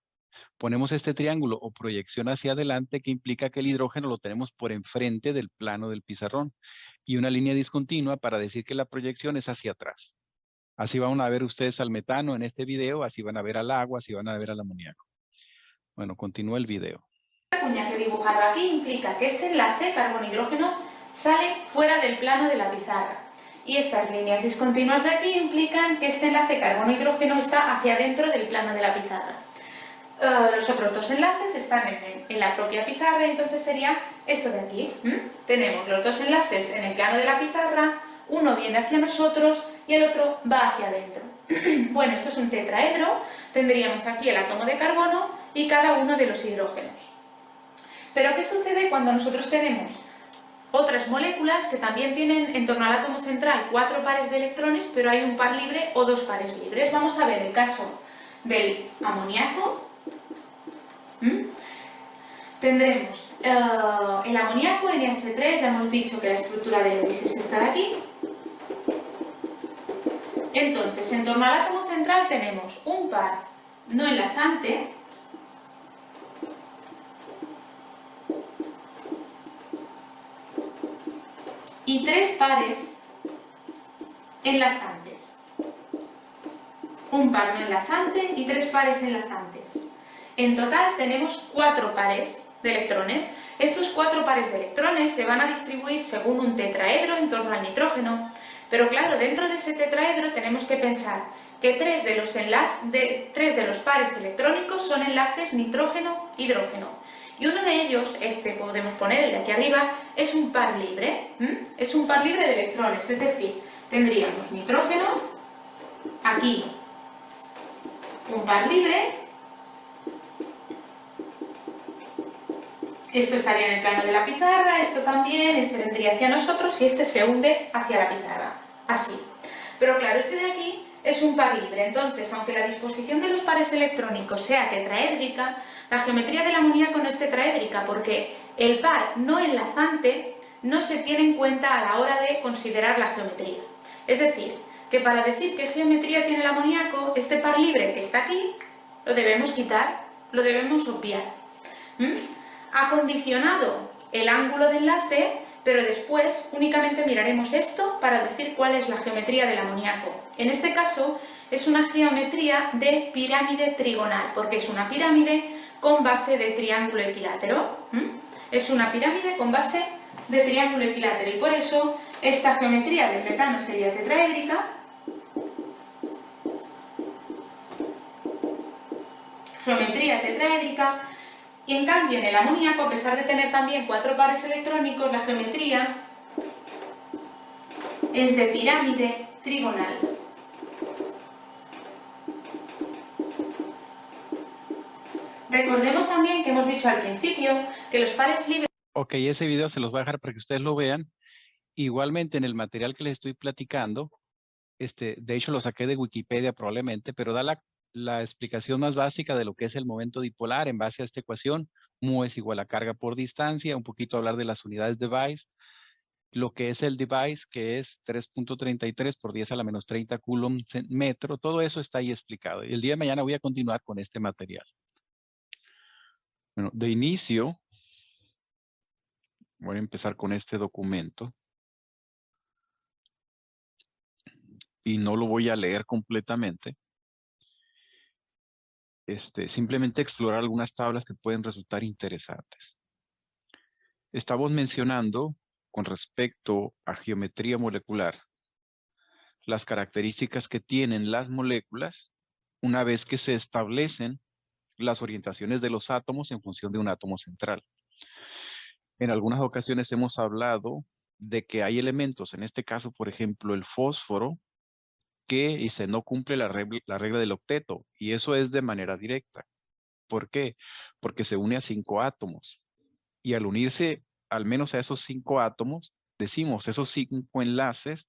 Ponemos este triángulo o proyección hacia adelante que implica que el hidrógeno lo tenemos por enfrente del plano del pizarrón y una línea discontinua para decir que la proyección es hacia atrás. Así van a ver ustedes al metano en este video, así van a ver al agua, así van a ver al amoníaco. Bueno, continúa el video. La cuña que he dibujado aquí implica que este enlace carbono-hidrógeno sale fuera del plano de la pizarra. Y estas líneas discontinuas de aquí implican que este enlace carbono-hidrógeno está hacia dentro del plano de la pizarra. Los otros 2 enlaces están en la propia pizarra, y entonces sería esto de aquí. Tenemos los 2 enlaces en el plano de la pizarra, uno viene hacia nosotros y el otro va hacia adentro. Bueno, esto es un tetraedro, tendríamos aquí el átomo de carbono y cada uno de los hidrógenos. Pero ¿qué sucede cuando nosotros tenemos otras moléculas que también tienen en torno al átomo central 4 pares de electrones, pero hay un par libre o 2 pares libres? Vamos a ver el caso del amoníaco. Tendremos el amoníaco, NH3, ya hemos dicho que la estructura de Lewis es esta de aquí. Entonces, en torno al átomo central tenemos un par no enlazante, y 3 pares enlazantes. Un par no enlazante y 3 pares enlazantes. En total tenemos 4 pares de electrones. Estos 4 pares de electrones se van a distribuir según un tetraedro en torno al nitrógeno, pero claro, dentro de ese tetraedro tenemos que pensar que 3 de los pares electrónicos son enlaces nitrógeno-hidrógeno. Y uno de ellos, este podemos poner, el de aquí arriba, es un par libre. Es un par libre de electrones, es decir, tendríamos nitrógeno, aquí un par libre, esto estaría en el plano de la pizarra, esto también, este vendría hacia nosotros y este se hunde hacia la pizarra, así. Pero claro, este de aquí es un par libre, entonces, aunque la disposición de los pares electrónicos sea tetraédrica, la geometría del amoníaco no es tetraédrica porque el par no enlazante no se tiene en cuenta a la hora de considerar la geometría. Es decir, que para decir qué geometría tiene el amoníaco, este par libre que está aquí, lo debemos quitar, lo debemos obviar. Ha condicionado el ángulo de enlace, pero después únicamente miraremos esto para decir cuál es la geometría del amoníaco. En este caso es una geometría de pirámide trigonal, porque es una pirámide con base de triángulo equilátero. Es una pirámide con base de triángulo equilátero y por eso esta geometría del metano sería tetraédrica. Geometría tetraédrica. Y en cambio en el amoníaco, a pesar de tener también 4 pares electrónicos, la geometría es de pirámide trigonal. Recordemos también que hemos dicho al principio que los pares libres... Ok, ese video se los voy a dejar para que ustedes lo vean. Igualmente en el material que les estoy platicando, de hecho lo saqué de Wikipedia probablemente, pero da la explicación más básica de lo que es el momento dipolar en base a esta ecuación. Mu es igual a carga por distancia, un poquito hablar de las unidades device, lo que es el device, que es 3.33 por 10 a la menos 30 coulombs metro, todo eso está ahí explicado. Y el día de mañana voy a continuar con este material. Bueno, de inicio, voy a empezar con este documento. Y no lo voy a leer completamente. Simplemente explorar algunas tablas que pueden resultar interesantes. Estamos mencionando, con respecto a geometría molecular, las características que tienen las moléculas una vez que se establecen las orientaciones de los átomos en función de un átomo central. En algunas ocasiones hemos hablado de que hay elementos, en este caso, por ejemplo, el fósforo, que no cumple la regla del octeto, y eso es de manera directa. ¿Por qué? Porque se une a 5 átomos, y al unirse al menos a esos 5 átomos, decimos esos 5 enlaces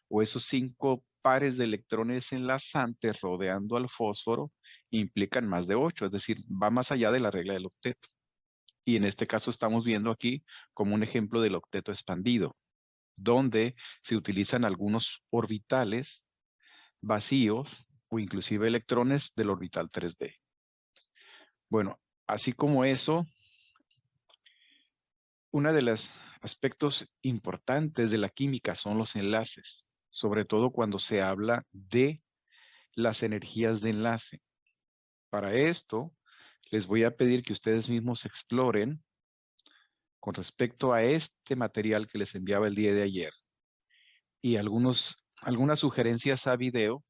o esos 5 pares de electrones enlazantes rodeando al fósforo implican más de 8, es decir, va más allá de la regla del octeto. Y en este caso estamos viendo aquí como un ejemplo del octeto expandido, donde se utilizan algunos orbitales vacíos o inclusive electrones del orbital 3D. Bueno, así como eso, uno de los aspectos importantes de la química son los enlaces, sobre todo cuando se habla de las energías de enlace. Para esto, les voy a pedir que ustedes mismos exploren con respecto a este material que les enviaba el día de ayer y algunas sugerencias a video.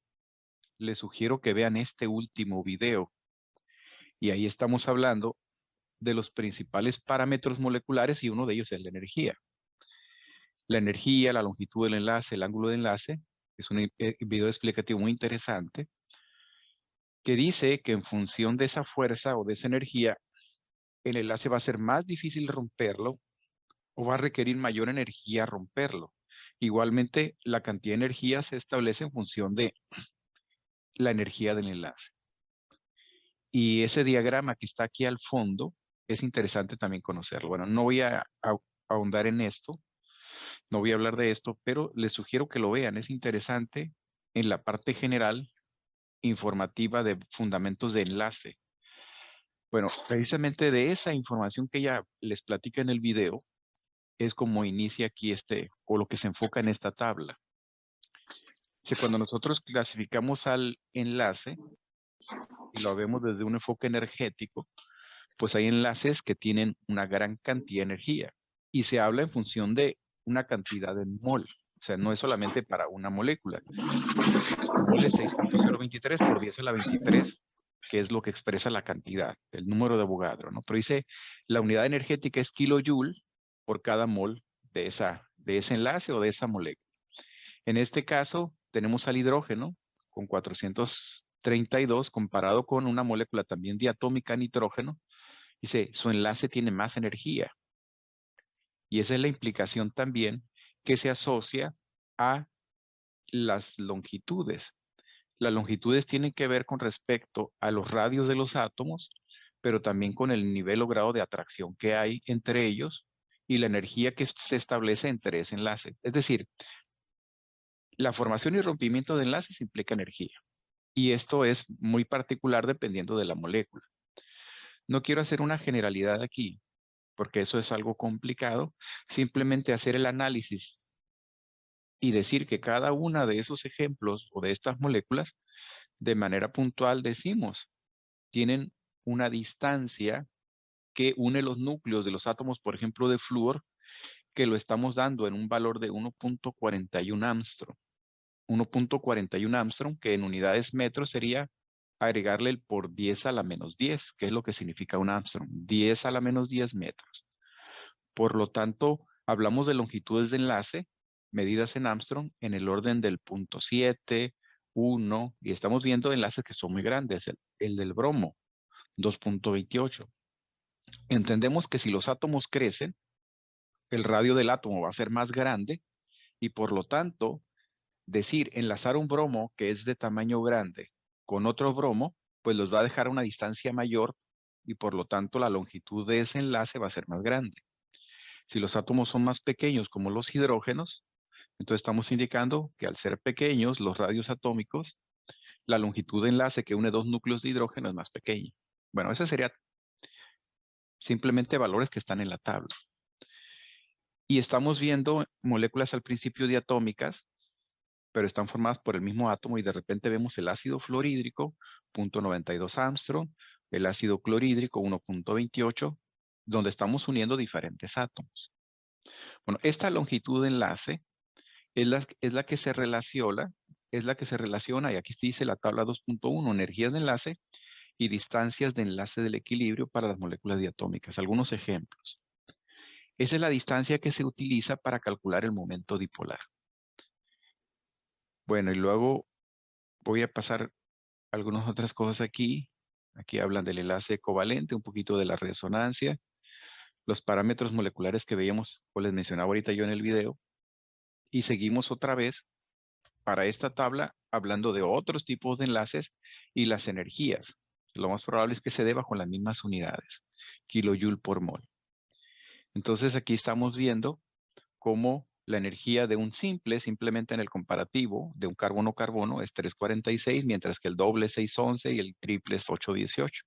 Les sugiero que vean este último video y ahí estamos hablando de los principales parámetros moleculares y uno de ellos es la energía. La energía, la longitud del enlace, el ángulo de enlace, es un video explicativo muy interesante que dice que en función de esa fuerza o de esa energía, el enlace va a ser más difícil romperlo o va a requerir mayor energía romperlo. Igualmente, la cantidad de energía se establece en función de la energía del enlace. Y ese diagrama que está aquí al fondo es interesante también conocerlo. Bueno, no voy a ahondar en esto, no voy a hablar de esto, pero les sugiero que lo vean. Es interesante en la parte general informativa de fundamentos de enlace. Bueno, precisamente de esa información que ella les platica en el video, es como inicia aquí o lo que se enfoca en esta tabla. Cuando nosotros clasificamos al enlace, y lo vemos desde un enfoque energético, pues hay enlaces que tienen una gran cantidad de energía, y se habla en función de una cantidad de mol. O sea, no es solamente para una molécula. Mol es 6.023 por 10 a la 23, que es lo que expresa la cantidad, el número de Avogadro, ¿no? Pero dice, la unidad energética es kilojoule por cada mol de ese enlace o de esa molécula. En este caso, tenemos al hidrógeno con 432 comparado con una molécula también diatómica nitrógeno. Dice, su enlace tiene más energía. Y esa es la implicación también que se asocia a las longitudes. Las longitudes tienen que ver con respecto a los radios de los átomos, pero también con el nivel o grado de atracción que hay entre ellos y la energía que se establece entre ese enlace. Es decir, la formación y rompimiento de enlaces implica energía. Y esto es muy particular dependiendo de la molécula. No quiero hacer una generalidad aquí, porque eso es algo complicado. Simplemente hacer el análisis y decir que cada una de esos ejemplos o de estas moléculas, de manera puntual decimos, tienen una distancia que une los núcleos de los átomos, por ejemplo, de flúor, que lo estamos dando en un valor de 1.41 Armstrong. 1.41 Armstrong, que en unidades metros sería agregarle el por 10 a la menos 10, que es lo que significa un Armstrong, 10 a la menos 10 metros. Por lo tanto, hablamos de longitudes de enlace, medidas en Armstrong, en el orden del 0.7, 1, y estamos viendo enlaces que son muy grandes, el del bromo, 2.28. Entendemos que si los átomos crecen, el radio del átomo va a ser más grande, y por lo tanto, decir enlazar un bromo que es de tamaño grande con otro bromo, pues los va a dejar a una distancia mayor y por lo tanto la longitud de ese enlace va a ser más grande. Si los átomos son más pequeños como los hidrógenos, entonces estamos indicando que al ser pequeños los radios atómicos, la longitud de enlace que une dos núcleos de hidrógeno es más pequeña. Bueno, ese sería simplemente valores que están en la tabla. Y estamos viendo moléculas al principio diatómicas, pero están formadas por el mismo átomo y de repente vemos el ácido fluorhídrico, 0.92 Armstrong, el ácido clorhídrico, 1.28, donde estamos uniendo diferentes átomos. Bueno, esta longitud de enlace es la que se relaciona, y aquí dice la tabla 2.1, energías de enlace, y distancias de enlace del equilibrio para las moléculas diatómicas. Algunos ejemplos. Esa es la distancia que se utiliza para calcular el momento dipolar. Bueno, y luego voy a pasar algunas otras cosas aquí. Aquí hablan del enlace covalente, un poquito de la resonancia, los parámetros moleculares que veíamos, o les mencionaba ahorita yo en el video. Y seguimos otra vez para esta tabla hablando de otros tipos de enlaces y las energías. Lo más probable es que se deba con las mismas unidades, kilojoule por mol. Entonces aquí estamos viendo cómo la energía de un simple, simplemente en el comparativo, de un carbono-carbono es 346, mientras que el doble es 611 y el triple es 818.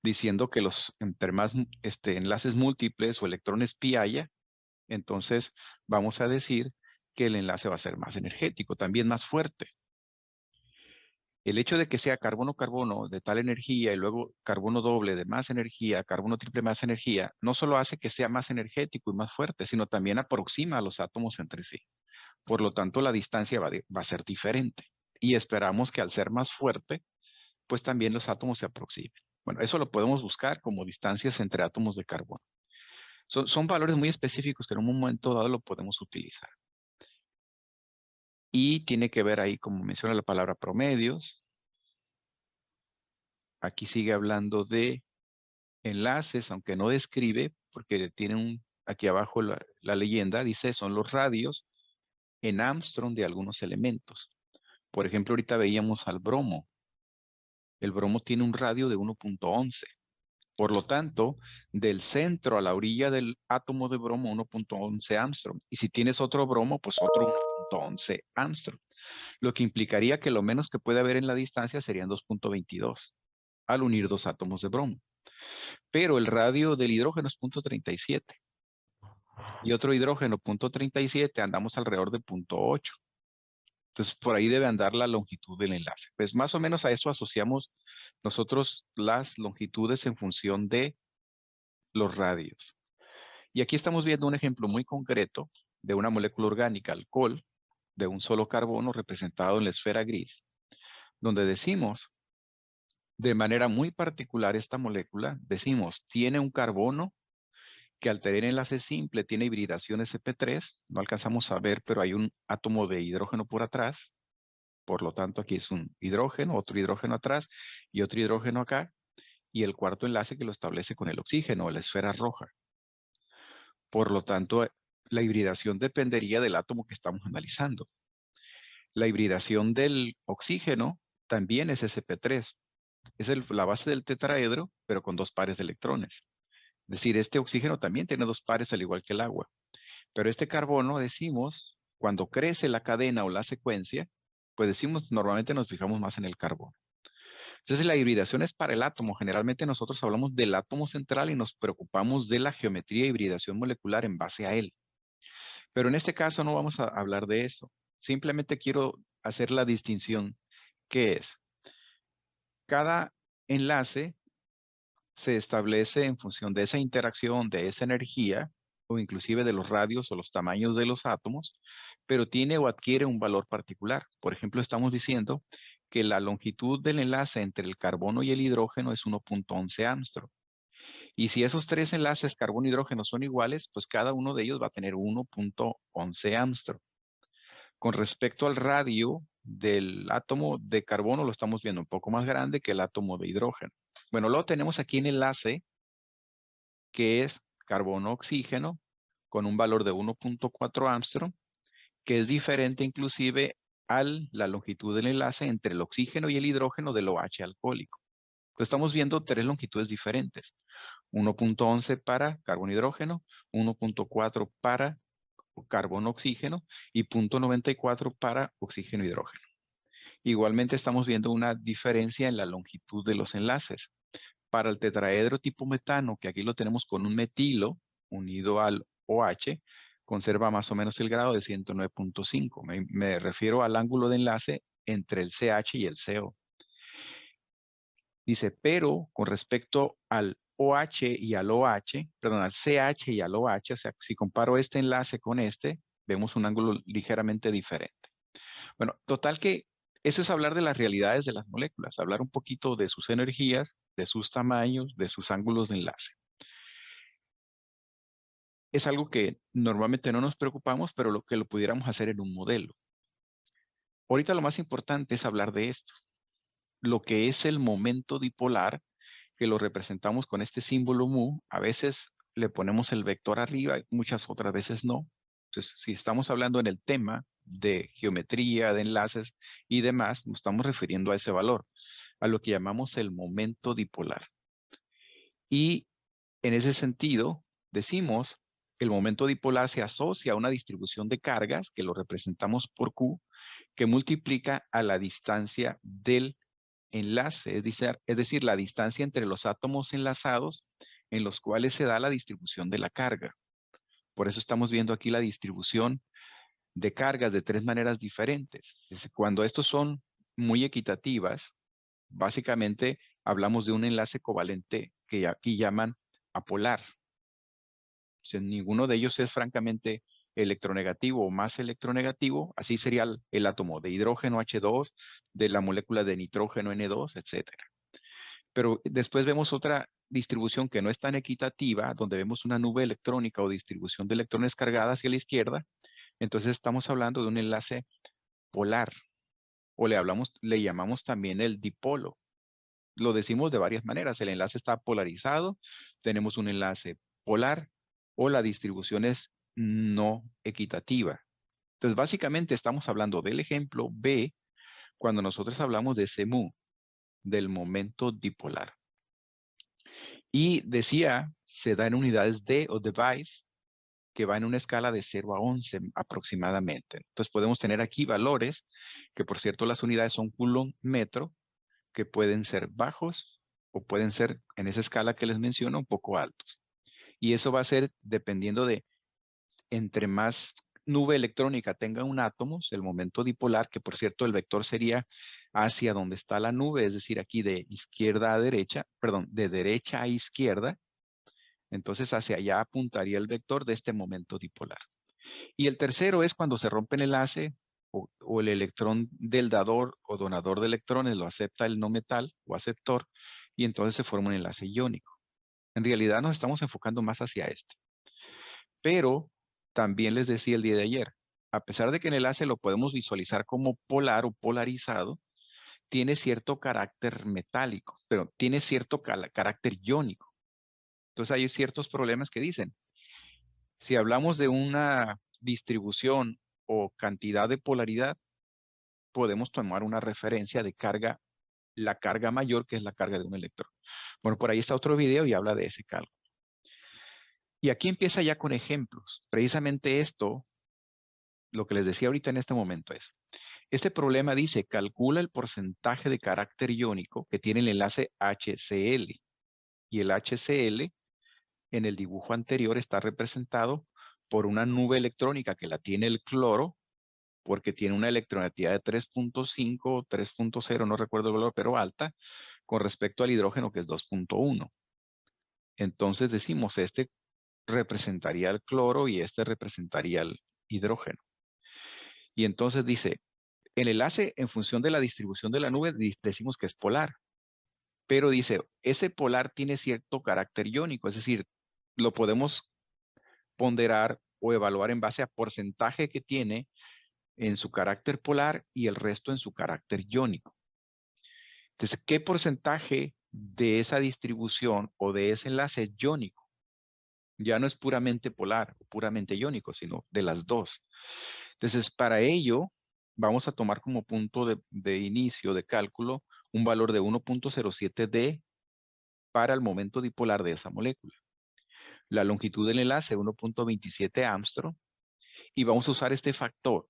Diciendo que entre más enlaces múltiples o electrones pi haya, entonces vamos a decir que el enlace va a ser más energético, también más fuerte. El hecho de que sea carbono-carbono de tal energía y luego carbono doble de más energía, carbono triple más energía, no solo hace que sea más energético y más fuerte, sino también aproxima a los átomos entre sí. Por lo tanto, la distancia va a ser diferente. Y esperamos que al ser más fuerte, pues también los átomos se aproximen. Bueno, eso lo podemos buscar como distancias entre átomos de carbono. Son valores muy específicos que en un momento dado lo podemos utilizar. Y tiene que ver ahí, como menciona la palabra, promedios. Aquí sigue hablando de enlaces, aunque no describe, porque tiene aquí abajo la leyenda, dice, son los radios en Armstrong de algunos elementos. Por ejemplo, ahorita veíamos al bromo. El bromo tiene un radio de 1.11. Por lo tanto, del centro a la orilla del átomo de bromo, 1.11 Armstrong. Y si tienes otro bromo, pues otro 1.11 Armstrong. Lo que implicaría que lo menos que puede haber en la distancia serían 2.22 al unir dos átomos de bromo. Pero el radio del hidrógeno es 0.37. Y otro hidrógeno, 0.37, andamos alrededor de 0.8. Entonces, por ahí debe andar la longitud del enlace. Pues más o menos a eso asociamos nosotros las longitudes en función de los radios. Y aquí estamos viendo un ejemplo muy concreto de una molécula orgánica, alcohol, de un solo carbono representado en la esfera gris, donde decimos, de manera muy particular esta molécula, decimos, tiene un carbono que al tener enlace simple tiene hibridación sp3, no alcanzamos a ver, pero hay un átomo de hidrógeno por atrás, por lo tanto aquí es un hidrógeno, otro hidrógeno atrás y otro hidrógeno acá, y el cuarto enlace que lo establece con el oxígeno, la esfera roja. Por lo tanto, la hibridación dependería del átomo que estamos analizando. La hibridación del oxígeno también es sp3. Es la base del tetraedro, pero con dos pares de electrones. Es decir, este oxígeno también tiene dos pares al igual que el agua. Pero este carbono, decimos, cuando crece la cadena o la secuencia, pues decimos, normalmente nos fijamos más en el carbono. Entonces la hibridación es para el átomo. Generalmente nosotros hablamos del átomo central y nos preocupamos de la geometría de hibridación molecular en base a él. Pero en este caso no vamos a hablar de eso. Simplemente quiero hacer la distinción que es. Cada enlace se establece en función de esa interacción, de esa energía, o inclusive de los radios o los tamaños de los átomos, pero tiene o adquiere un valor particular. Por ejemplo, estamos diciendo que la longitud del enlace entre el carbono y el hidrógeno es 1.11 Armstrong. Y si esos tres enlaces carbono-hidrógeno son iguales, pues cada uno de ellos va a tener 1.11 Armstrong. Con respecto al radio del átomo de carbono, lo estamos viendo un poco más grande que el átomo de hidrógeno. Bueno, luego tenemos aquí un enlace que es carbono-oxígeno con un valor de 1.4 Armstrong, que es diferente inclusive a la longitud del enlace entre el oxígeno y el hidrógeno del OH alcohólico. Entonces estamos viendo tres longitudes diferentes. 1.11 para carbono-hidrógeno, 1.4 para carbono-oxígeno y 0.94 para oxígeno-hidrógeno. Igualmente estamos viendo una diferencia en la longitud de los enlaces. Para el tetraedro tipo metano, que aquí lo tenemos con un metilo unido al OH, conserva más o menos el grado de 109.5. Me refiero al ángulo de enlace entre el CH y el CO. Dice, pero con respecto al OH y al OH, perdón, al CH y al OH, o sea, si comparo este enlace con este, vemos un ángulo ligeramente diferente. Bueno, total que Eso es hablar de las realidades de las moléculas, hablar un poquito de sus energías, de sus tamaños, de sus ángulos de enlace. Es algo que normalmente no nos preocupamos, pero lo que lo pudiéramos hacer en un modelo. Ahorita lo más importante es hablar de esto, lo que es el momento dipolar, que lo representamos con este símbolo mu. A veces le ponemos el vector arriba, muchas otras veces no. Entonces, si estamos hablando en el tema de geometría, de enlaces y demás, nos estamos refiriendo a ese valor, a lo que llamamos el momento dipolar. Y en ese sentido, decimos, el momento dipolar se asocia a una distribución de cargas, que lo representamos por Q, que multiplica a la distancia del enlace, es decir, la distancia entre los átomos enlazados en los cuales se da la distribución de la carga. Por eso estamos viendo aquí la distribución de cargas de tres maneras diferentes. Cuando estos son muy equitativas, básicamente hablamos de un enlace covalente que aquí llaman apolar. Si ninguno de ellos es francamente electronegativo o más electronegativo, así sería el átomo de hidrógeno H2, de la molécula de nitrógeno N2, etcétera. Pero después vemos otra distribución que no es tan equitativa, donde vemos una nube electrónica o distribución de electrones cargada hacia la izquierda. Entonces estamos hablando de un enlace polar, o le llamamos también el dipolo. Lo decimos de varias maneras. El enlace está polarizado, tenemos un enlace polar, o la distribución es no equitativa. Entonces, básicamente estamos hablando del ejemplo B cuando nosotros hablamos de ese mu, del momento dipolar. Y decía, se da en unidades D o device, que va en una escala de 0 a 11 aproximadamente. Entonces podemos tener aquí valores, que por cierto las unidades son coulomb metro, que pueden ser bajos o pueden ser, en esa escala que les menciono, un poco altos. Y eso va a ser dependiendo de, entre más nube electrónica tenga un átomo, el momento dipolar, que por cierto el vector sería hacia donde está la nube, es decir, aquí de izquierda a derecha, perdón, de derecha a izquierda, entonces hacia allá apuntaría el vector de este momento dipolar. Y el tercero es cuando se rompe el enlace o el electrón del dador o donador de electrones lo acepta el no metal o aceptor y entonces se forma un enlace iónico. En realidad nos estamos enfocando más hacia este. Pero también les decía el día de ayer, a pesar de que el enlace lo podemos visualizar como polar o polarizado, tiene cierto carácter metálico, pero tiene cierto carácter iónico. Entonces hay ciertos problemas que dicen, si hablamos de una distribución o cantidad de polaridad, podemos tomar una referencia de carga, la carga mayor, que es la carga de un electrón. Bueno, por ahí está otro video y habla de ese cálculo. Y aquí empieza ya con ejemplos. Precisamente esto, lo que les decía ahorita en este momento es, este problema dice, calcula el porcentaje de carácter iónico que tiene el enlace HCl. Y el HCl en el dibujo anterior está representado por una nube electrónica que la tiene el cloro, porque tiene una electronegatividad de 3.5, 3.0, no recuerdo el valor, pero alta, con respecto al hidrógeno que es 2.1. Entonces decimos, este representaría el cloro y este representaría el hidrógeno. Y entonces dice, el enlace en función de la distribución de la nube decimos que es polar, pero dice, ese polar tiene cierto carácter iónico, es decir, lo podemos ponderar o evaluar en base a porcentaje que tiene en su carácter polar y el resto en su carácter iónico. Entonces, ¿qué porcentaje de esa distribución o de ese enlace es iónico? Ya no es puramente polar o puramente iónico, sino de las dos. Entonces, para ello, vamos a tomar como punto de inicio de cálculo un valor de 1.07D para el momento dipolar de esa molécula. La longitud del enlace 1.27 Armstrong y vamos a usar este factor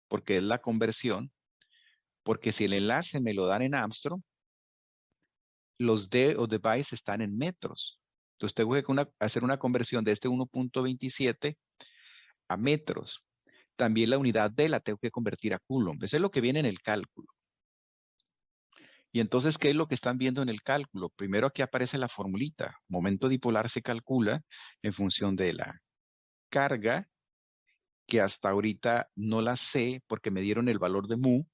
porque es la conversión, porque si el enlace me lo dan en Armstrong, los D o device están en metros. Entonces tengo que hacer una conversión de este 1.27 a metros. También la unidad D la tengo que convertir a coulomb. Eso es lo que viene en el cálculo. Y entonces, ¿qué es lo que están viendo en el cálculo? Primero aquí aparece la formulita. Momento dipolar se calcula en función de la carga, que hasta ahorita no la sé porque me dieron el valor de mu,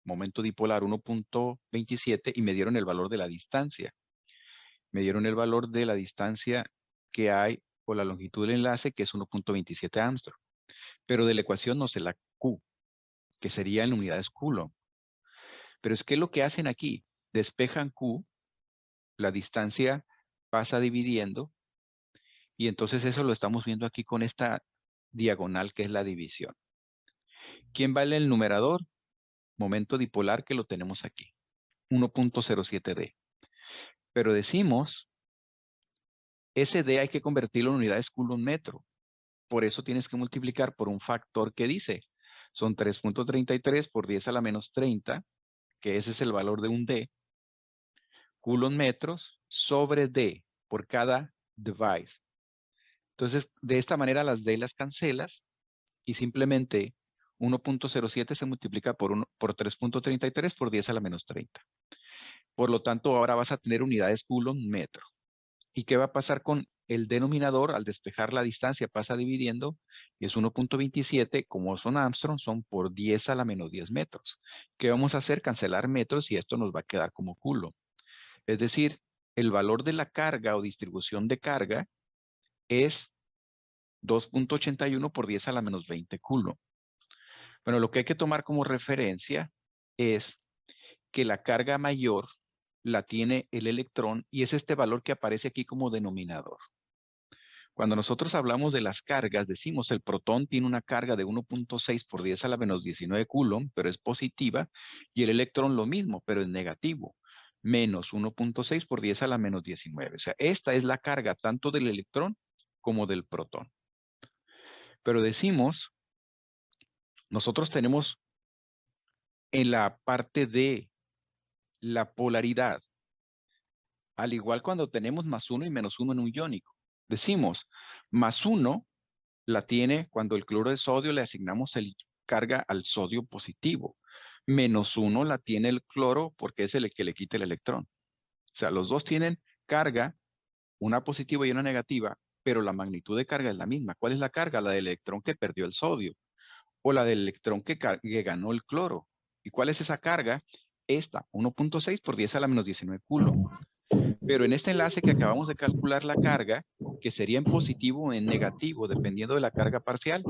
momento dipolar 1.27 y me dieron el valor de la distancia. Me dieron el valor de la distancia que hay por la longitud del enlace, que es 1.27 Armstrong. Pero de la ecuación no sé la Q, que sería en unidades Coulomb. Pero es que lo que hacen aquí, despejan Q, la distancia pasa dividiendo, y entonces eso lo estamos viendo aquí con esta diagonal que es la división. ¿Quién vale el numerador? Momento dipolar, que lo tenemos aquí, 1.07 D. Pero decimos, ese D hay que convertirlo en unidades Coulomb metro. Por eso tienes que multiplicar por un factor que dice, son 3.33 por 10 a la menos 30, que ese es el valor de un D, Coulomb metros sobre D por cada device. Entonces, de esta manera las D las cancelas y simplemente 1.07 se multiplica por 3.33 por 10 a la menos 30. Por lo tanto, ahora vas a tener unidades Coulomb metro. ¿Y qué va a pasar con el denominador? Al despejar la distancia pasa dividiendo y es 1.27, como son Armstrong, son por 10 a la menos 10 metros. ¿Qué vamos a hacer? Cancelar metros y esto nos va a quedar como Coulomb. Es decir, el valor de la carga o distribución de carga es 2.81 por 10 a la menos 20 Coulomb. Bueno, lo que hay que tomar como referencia es que la carga mayor la tiene el electrón y es este valor que aparece aquí como denominador. Cuando nosotros hablamos de las cargas, decimos el protón tiene una carga de 1.6 por 10 a la menos 19 Coulomb, pero es positiva, y el electrón lo mismo, pero es negativo, menos 1.6 por 10 a la menos 19. O sea, esta es la carga tanto del electrón como del protón. Pero decimos, nosotros tenemos en la parte de la polaridad, al igual cuando tenemos más 1 y menos 1 en un iónico. Decimos, más 1 la tiene cuando el cloro de sodio le asignamos el carga al sodio positivo. Menos 1 la tiene el cloro porque es el que le quita el electrón. O sea, los dos tienen carga, una positiva y una negativa, pero la magnitud de carga es la misma. ¿Cuál es la carga? La del electrón que perdió el sodio o la del electrón que ganó el cloro. ¿Y cuál es esa carga? Esta, 1.6 por 10 a la menos 19 Coulomb. Pero en este enlace que acabamos de calcular la carga, que sería en positivo o en negativo, dependiendo de la carga parcial,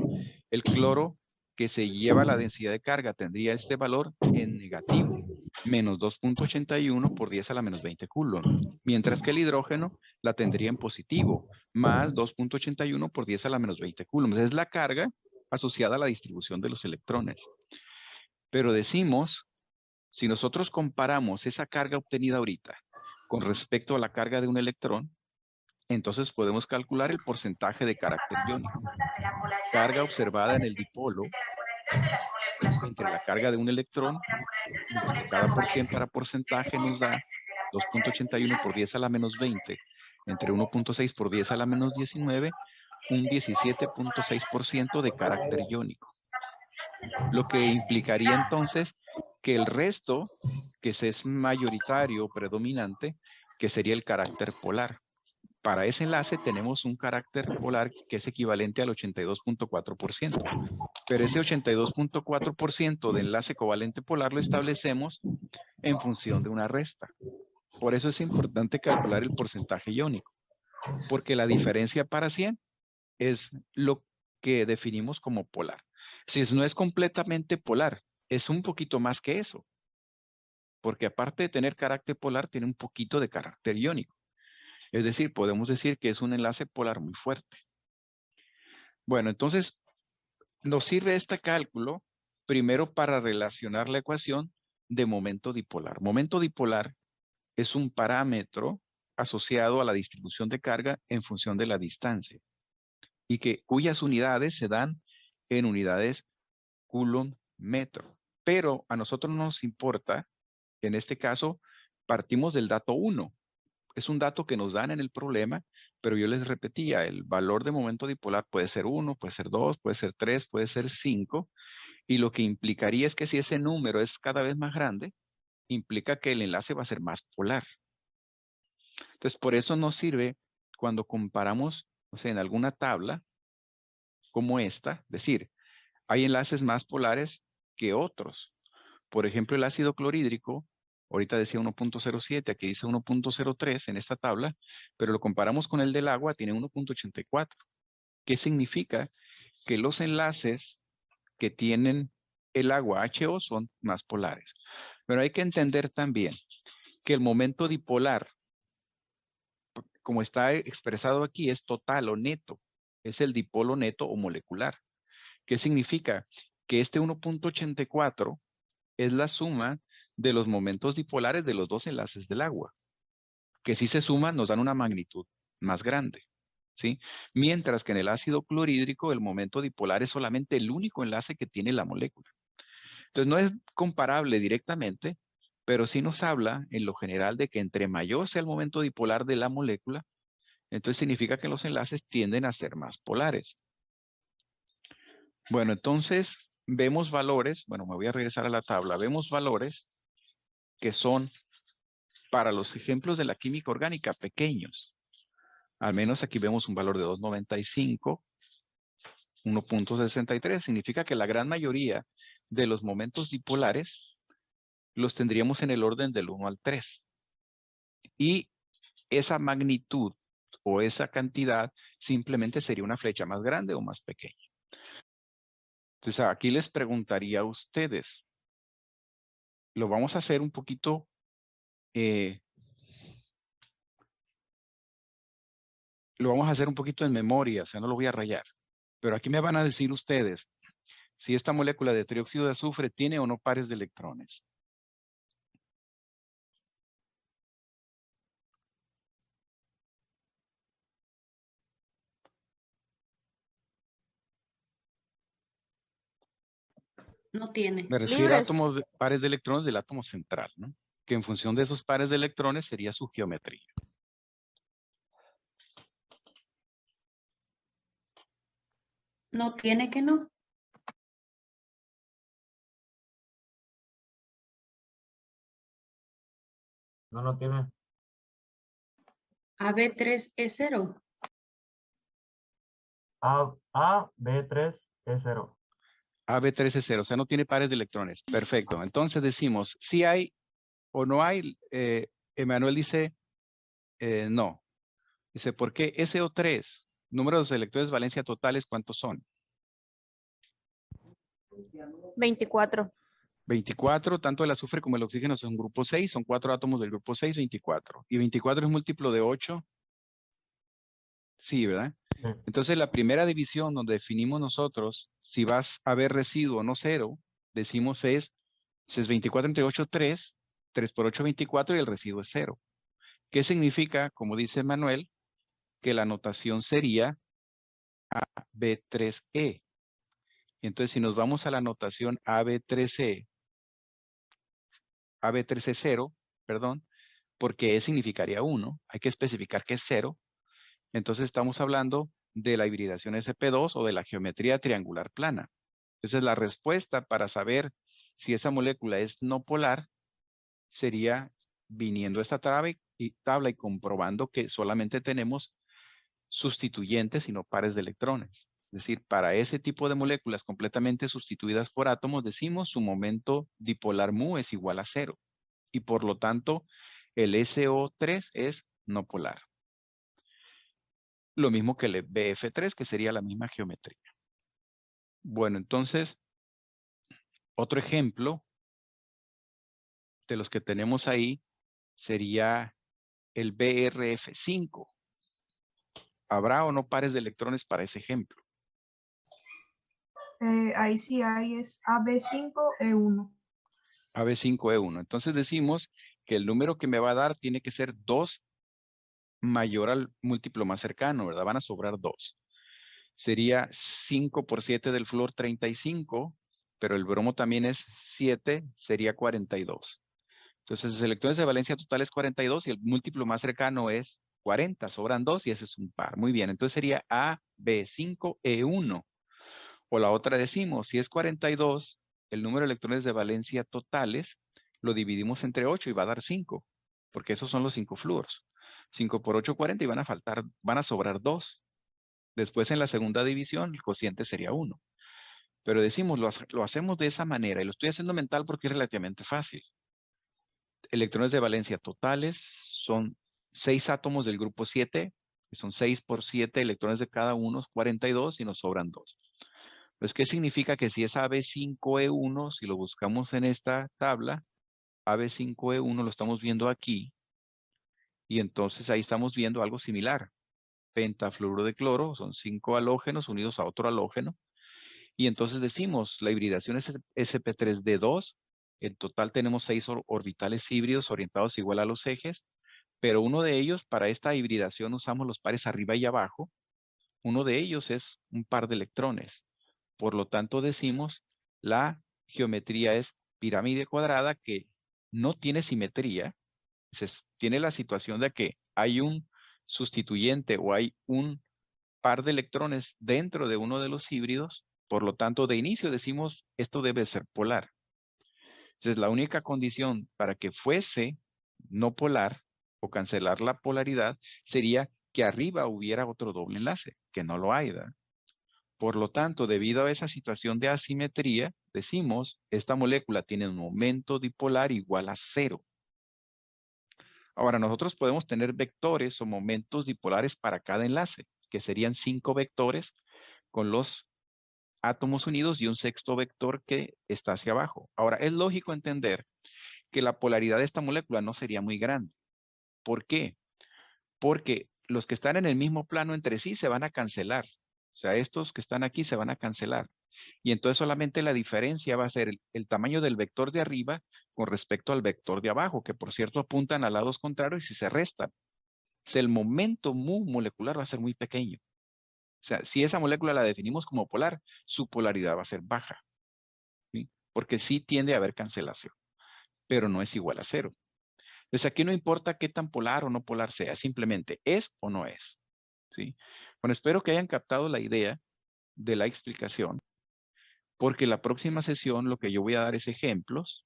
el cloro que se lleva la densidad de carga tendría este valor en negativo, menos 2.81 por 10 a la menos 20 Coulomb, mientras que el hidrógeno la tendría en positivo, más 2.81 por 10 a la menos 20 Coulomb. Es la carga asociada a la distribución de los electrones. Pero decimos, si nosotros comparamos esa carga obtenida ahorita con respecto a la carga de un electrón, entonces podemos calcular el porcentaje de carácter iónico. Carga observada en el dipolo entre la carga de un electrón multiplicada por 100 para porcentaje nos da 2.81 por 10 a la menos 20 entre 1.6 por 10 a la menos 19, un 17.6% de carácter iónico. Lo que implicaría entonces que el resto, que es mayoritario o predominante, que sería el carácter polar. Para ese enlace tenemos un carácter polar que es equivalente al 82.4%. Pero ese 82.4% de enlace covalente polar lo establecemos en función de una resta. Por eso es importante calcular el porcentaje iónico, porque la diferencia para 100 es lo que definimos como polar. Si no es completamente polar, es un poquito más que eso, porque aparte de tener carácter polar, tiene un poquito de carácter iónico. Es decir, podemos decir que es un enlace polar muy fuerte. Bueno, entonces nos sirve este cálculo primero para relacionar la ecuación de momento dipolar. Momento dipolar es un parámetro asociado a la distribución de carga en función de la distancia y cuyas unidades se dan en unidades Coulomb metro. Pero a nosotros no nos importa, en este caso, partimos del dato 1. Es un dato que nos dan en el problema, pero yo les repetía, el valor de momento dipolar puede ser 1, puede ser 2, puede ser 3, puede ser 5, y lo que implicaría es que si ese número es cada vez más grande, implica que el enlace va a ser más polar. Entonces, por eso nos sirve cuando comparamos, o sea, en alguna tabla como esta, decir, hay enlaces más polares que otros. Por ejemplo, el ácido clorhídrico, ahorita decía 1.07, aquí dice 1.03 en esta tabla, pero lo comparamos con el del agua, tiene 1.84. ¿Qué significa? Que los enlaces que tienen el agua HO son más polares. Pero hay que entender también que el momento dipolar, como está expresado aquí, es total o neto. Es el dipolo neto o molecular. ¿Qué significa? Que este 1.84 es la suma de los momentos dipolares de los dos enlaces del agua, que si se suman nos dan una magnitud más grande, ¿sí? Mientras que en el ácido clorhídrico el momento dipolar es solamente el único enlace que tiene la molécula. Entonces no es comparable directamente, pero sí nos habla en lo general de que entre mayor sea el momento dipolar de la molécula, entonces significa que los enlaces tienden a ser más polares. Bueno, entonces vemos valores, bueno, me voy a regresar a la tabla, vemos valores que son para los ejemplos de la química orgánica pequeños. Al menos aquí vemos un valor de 2.95, 1.63, significa que la gran mayoría de los momentos dipolares los tendríamos en el orden del 1 al 3. Y esa magnitud o esa cantidad simplemente sería una flecha más grande o más pequeña. Entonces aquí les preguntaría a ustedes, lo vamos a hacer un poquito, lo vamos a hacer un poquito en memoria, o sea, no lo voy a rayar. Pero aquí me van a decir ustedes si esta molécula de trióxido de azufre tiene o no pares de electrones. No tiene. Me refiero a Libres. pares de electrones del átomo central, ¿no? Que en función de esos pares de electrones sería su geometría. No tiene que no. No tiene. AB3 es 0. B3 es 0. AB3 es 0, o sea, no tiene pares de electrones. Perfecto. Entonces decimos, si hay o no hay, Emanuel dice, no. Dice, ¿por qué SO3? Números de electrones de valencia totales, ¿cuántos son? 24. 24, tanto el azufre como el oxígeno son grupo 6, son 4 átomos del grupo 6, 24. ¿Y 24 es múltiplo de 8? Sí, ¿verdad? Sí. Entonces la primera división donde definimos nosotros si vas a ver residuo o no cero, decimos es 24 entre 8, 3, 3 por 8, 24 y el residuo es 0. ¿Qué significa, como dice Manuel, que la notación sería AB3E? Entonces si nos vamos a la notación AB3E, AB3E 0, perdón, porque E significaría 1, hay que especificar que es 0. Entonces estamos hablando de la hibridación SP2 o de la geometría triangular plana. Entonces la respuesta para saber si esa molécula es no polar sería viniendo a esta tabla y comprobando que solamente tenemos sustituyentes y no pares de electrones. Es decir, para ese tipo de moléculas completamente sustituidas por átomos, decimos su momento dipolar mu es igual a 0. Y por lo tanto, el SO3 es no polar. Lo mismo que el BF3, que sería la misma geometría. Bueno, entonces, otro ejemplo de los que tenemos ahí sería el BRF5. ¿Habrá o no pares de electrones para ese ejemplo? Ahí sí hay, es AB5E1. AB5E1. Entonces decimos que el número que me va a dar tiene que ser 2 mayor al múltiplo más cercano, ¿verdad? Van a sobrar 2. Sería 5 por 7 del flúor 35, pero el bromo también es 7, sería 42. Entonces los electrones de valencia total es 42 y el múltiplo más cercano es 40, sobran 2 y ese es un par. Muy bien, entonces sería AB5E1. O la otra decimos, si es 42, el número de electrones de valencia totales lo dividimos entre 8 y va a dar 5, porque esos son los 5 flúoros. 5 por 8, 40 y van a sobrar 2. Después en la segunda división el cociente sería 1. Pero decimos, lo hacemos de esa manera, y lo estoy haciendo mental porque es relativamente fácil. Electrones de valencia totales son 6 átomos del grupo 7, que son 6 por 7 electrones de cada uno, 42, y nos sobran 2. Pues, ¿qué significa? Que si es AB5E1, si lo buscamos en esta tabla, AB5E1 lo estamos viendo aquí, y entonces ahí estamos viendo algo similar. Pentafluoruro de cloro, son 5 halógenos unidos a otro halógeno, y entonces decimos, la hibridación es sp3d2, en total tenemos 6 orbitales híbridos orientados igual a los ejes, pero uno de ellos, para esta hibridación usamos los pares arriba y abajo, uno de ellos es un par de electrones. Por lo tanto, decimos, la geometría es pirámide cuadrada que no tiene simetría. Tiene la situación de que hay un sustituyente o hay un par de electrones dentro de uno de los híbridos. Por lo tanto, de inicio decimos, esto debe ser polar. Entonces, la única condición para que fuese no polar o cancelar la polaridad sería que arriba hubiera otro doble enlace, que no lo hay, ¿verdad? Por lo tanto, debido a esa situación de asimetría, decimos, esta molécula tiene un momento dipolar igual a 0. Ahora, nosotros podemos tener vectores o momentos dipolares para cada enlace, que serían 5 vectores con los átomos unidos y un sexto vector que está hacia abajo. Ahora, es lógico entender que la polaridad de esta molécula no sería muy grande. ¿Por qué? Porque los que están en el mismo plano entre sí se van a cancelar. O sea, estos que están aquí se van a cancelar. Y entonces solamente la diferencia va a ser el tamaño del vector de arriba con respecto al vector de abajo, que por cierto apuntan a lados contrarios y se restan. O sea, el momento mu molecular va a ser muy pequeño. O sea, si esa molécula la definimos como polar, su polaridad va a ser baja, ¿sí? Porque sí tiende a haber cancelación, pero no es igual a 0. Entonces aquí no importa qué tan polar o no polar sea, simplemente es o no es, ¿sí? Bueno, espero que hayan captado la idea de la explicación, porque la próxima sesión lo que yo voy a dar es ejemplos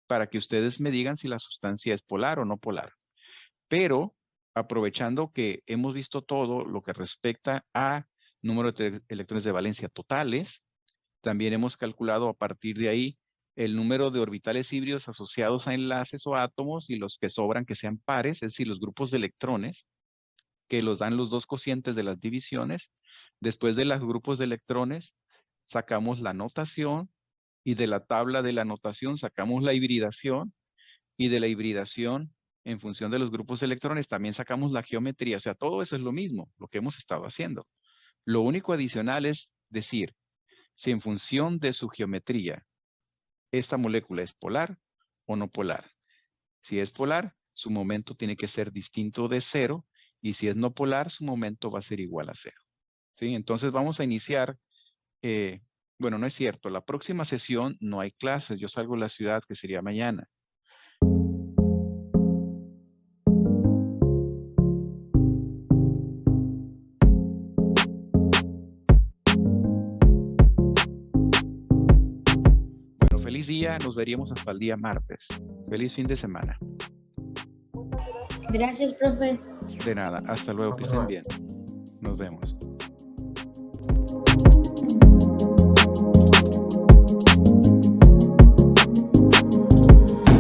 para que ustedes me digan si la sustancia es polar o no polar. Pero aprovechando que hemos visto todo lo que respecta a número de electrones de valencia totales, también hemos calculado a partir de ahí el número de orbitales híbridos asociados a enlaces o átomos y los que sobran que sean pares, es decir, los grupos de electrones, que los dan los dos cocientes de las divisiones. Después de los grupos de electrones, sacamos la notación, y de la tabla de la notación sacamos la hibridación, y de la hibridación, en función de los grupos de electrones, también sacamos la geometría. O sea, todo eso es lo mismo, lo que hemos estado haciendo. Lo único adicional es decir, si en función de su geometría, esta molécula es polar o no polar. Si es polar, su momento tiene que ser distinto de 0, y si es no polar, su momento va a ser igual a 0. ¿Sí? Entonces vamos a iniciar, bueno, no es cierto, la próxima sesión no hay clases, yo salgo de la ciudad, que sería mañana. Bueno, feliz día, nos veríamos hasta el día martes. Feliz fin de semana. Gracias, profe. De nada, hasta luego, que estén bien. Nos vemos.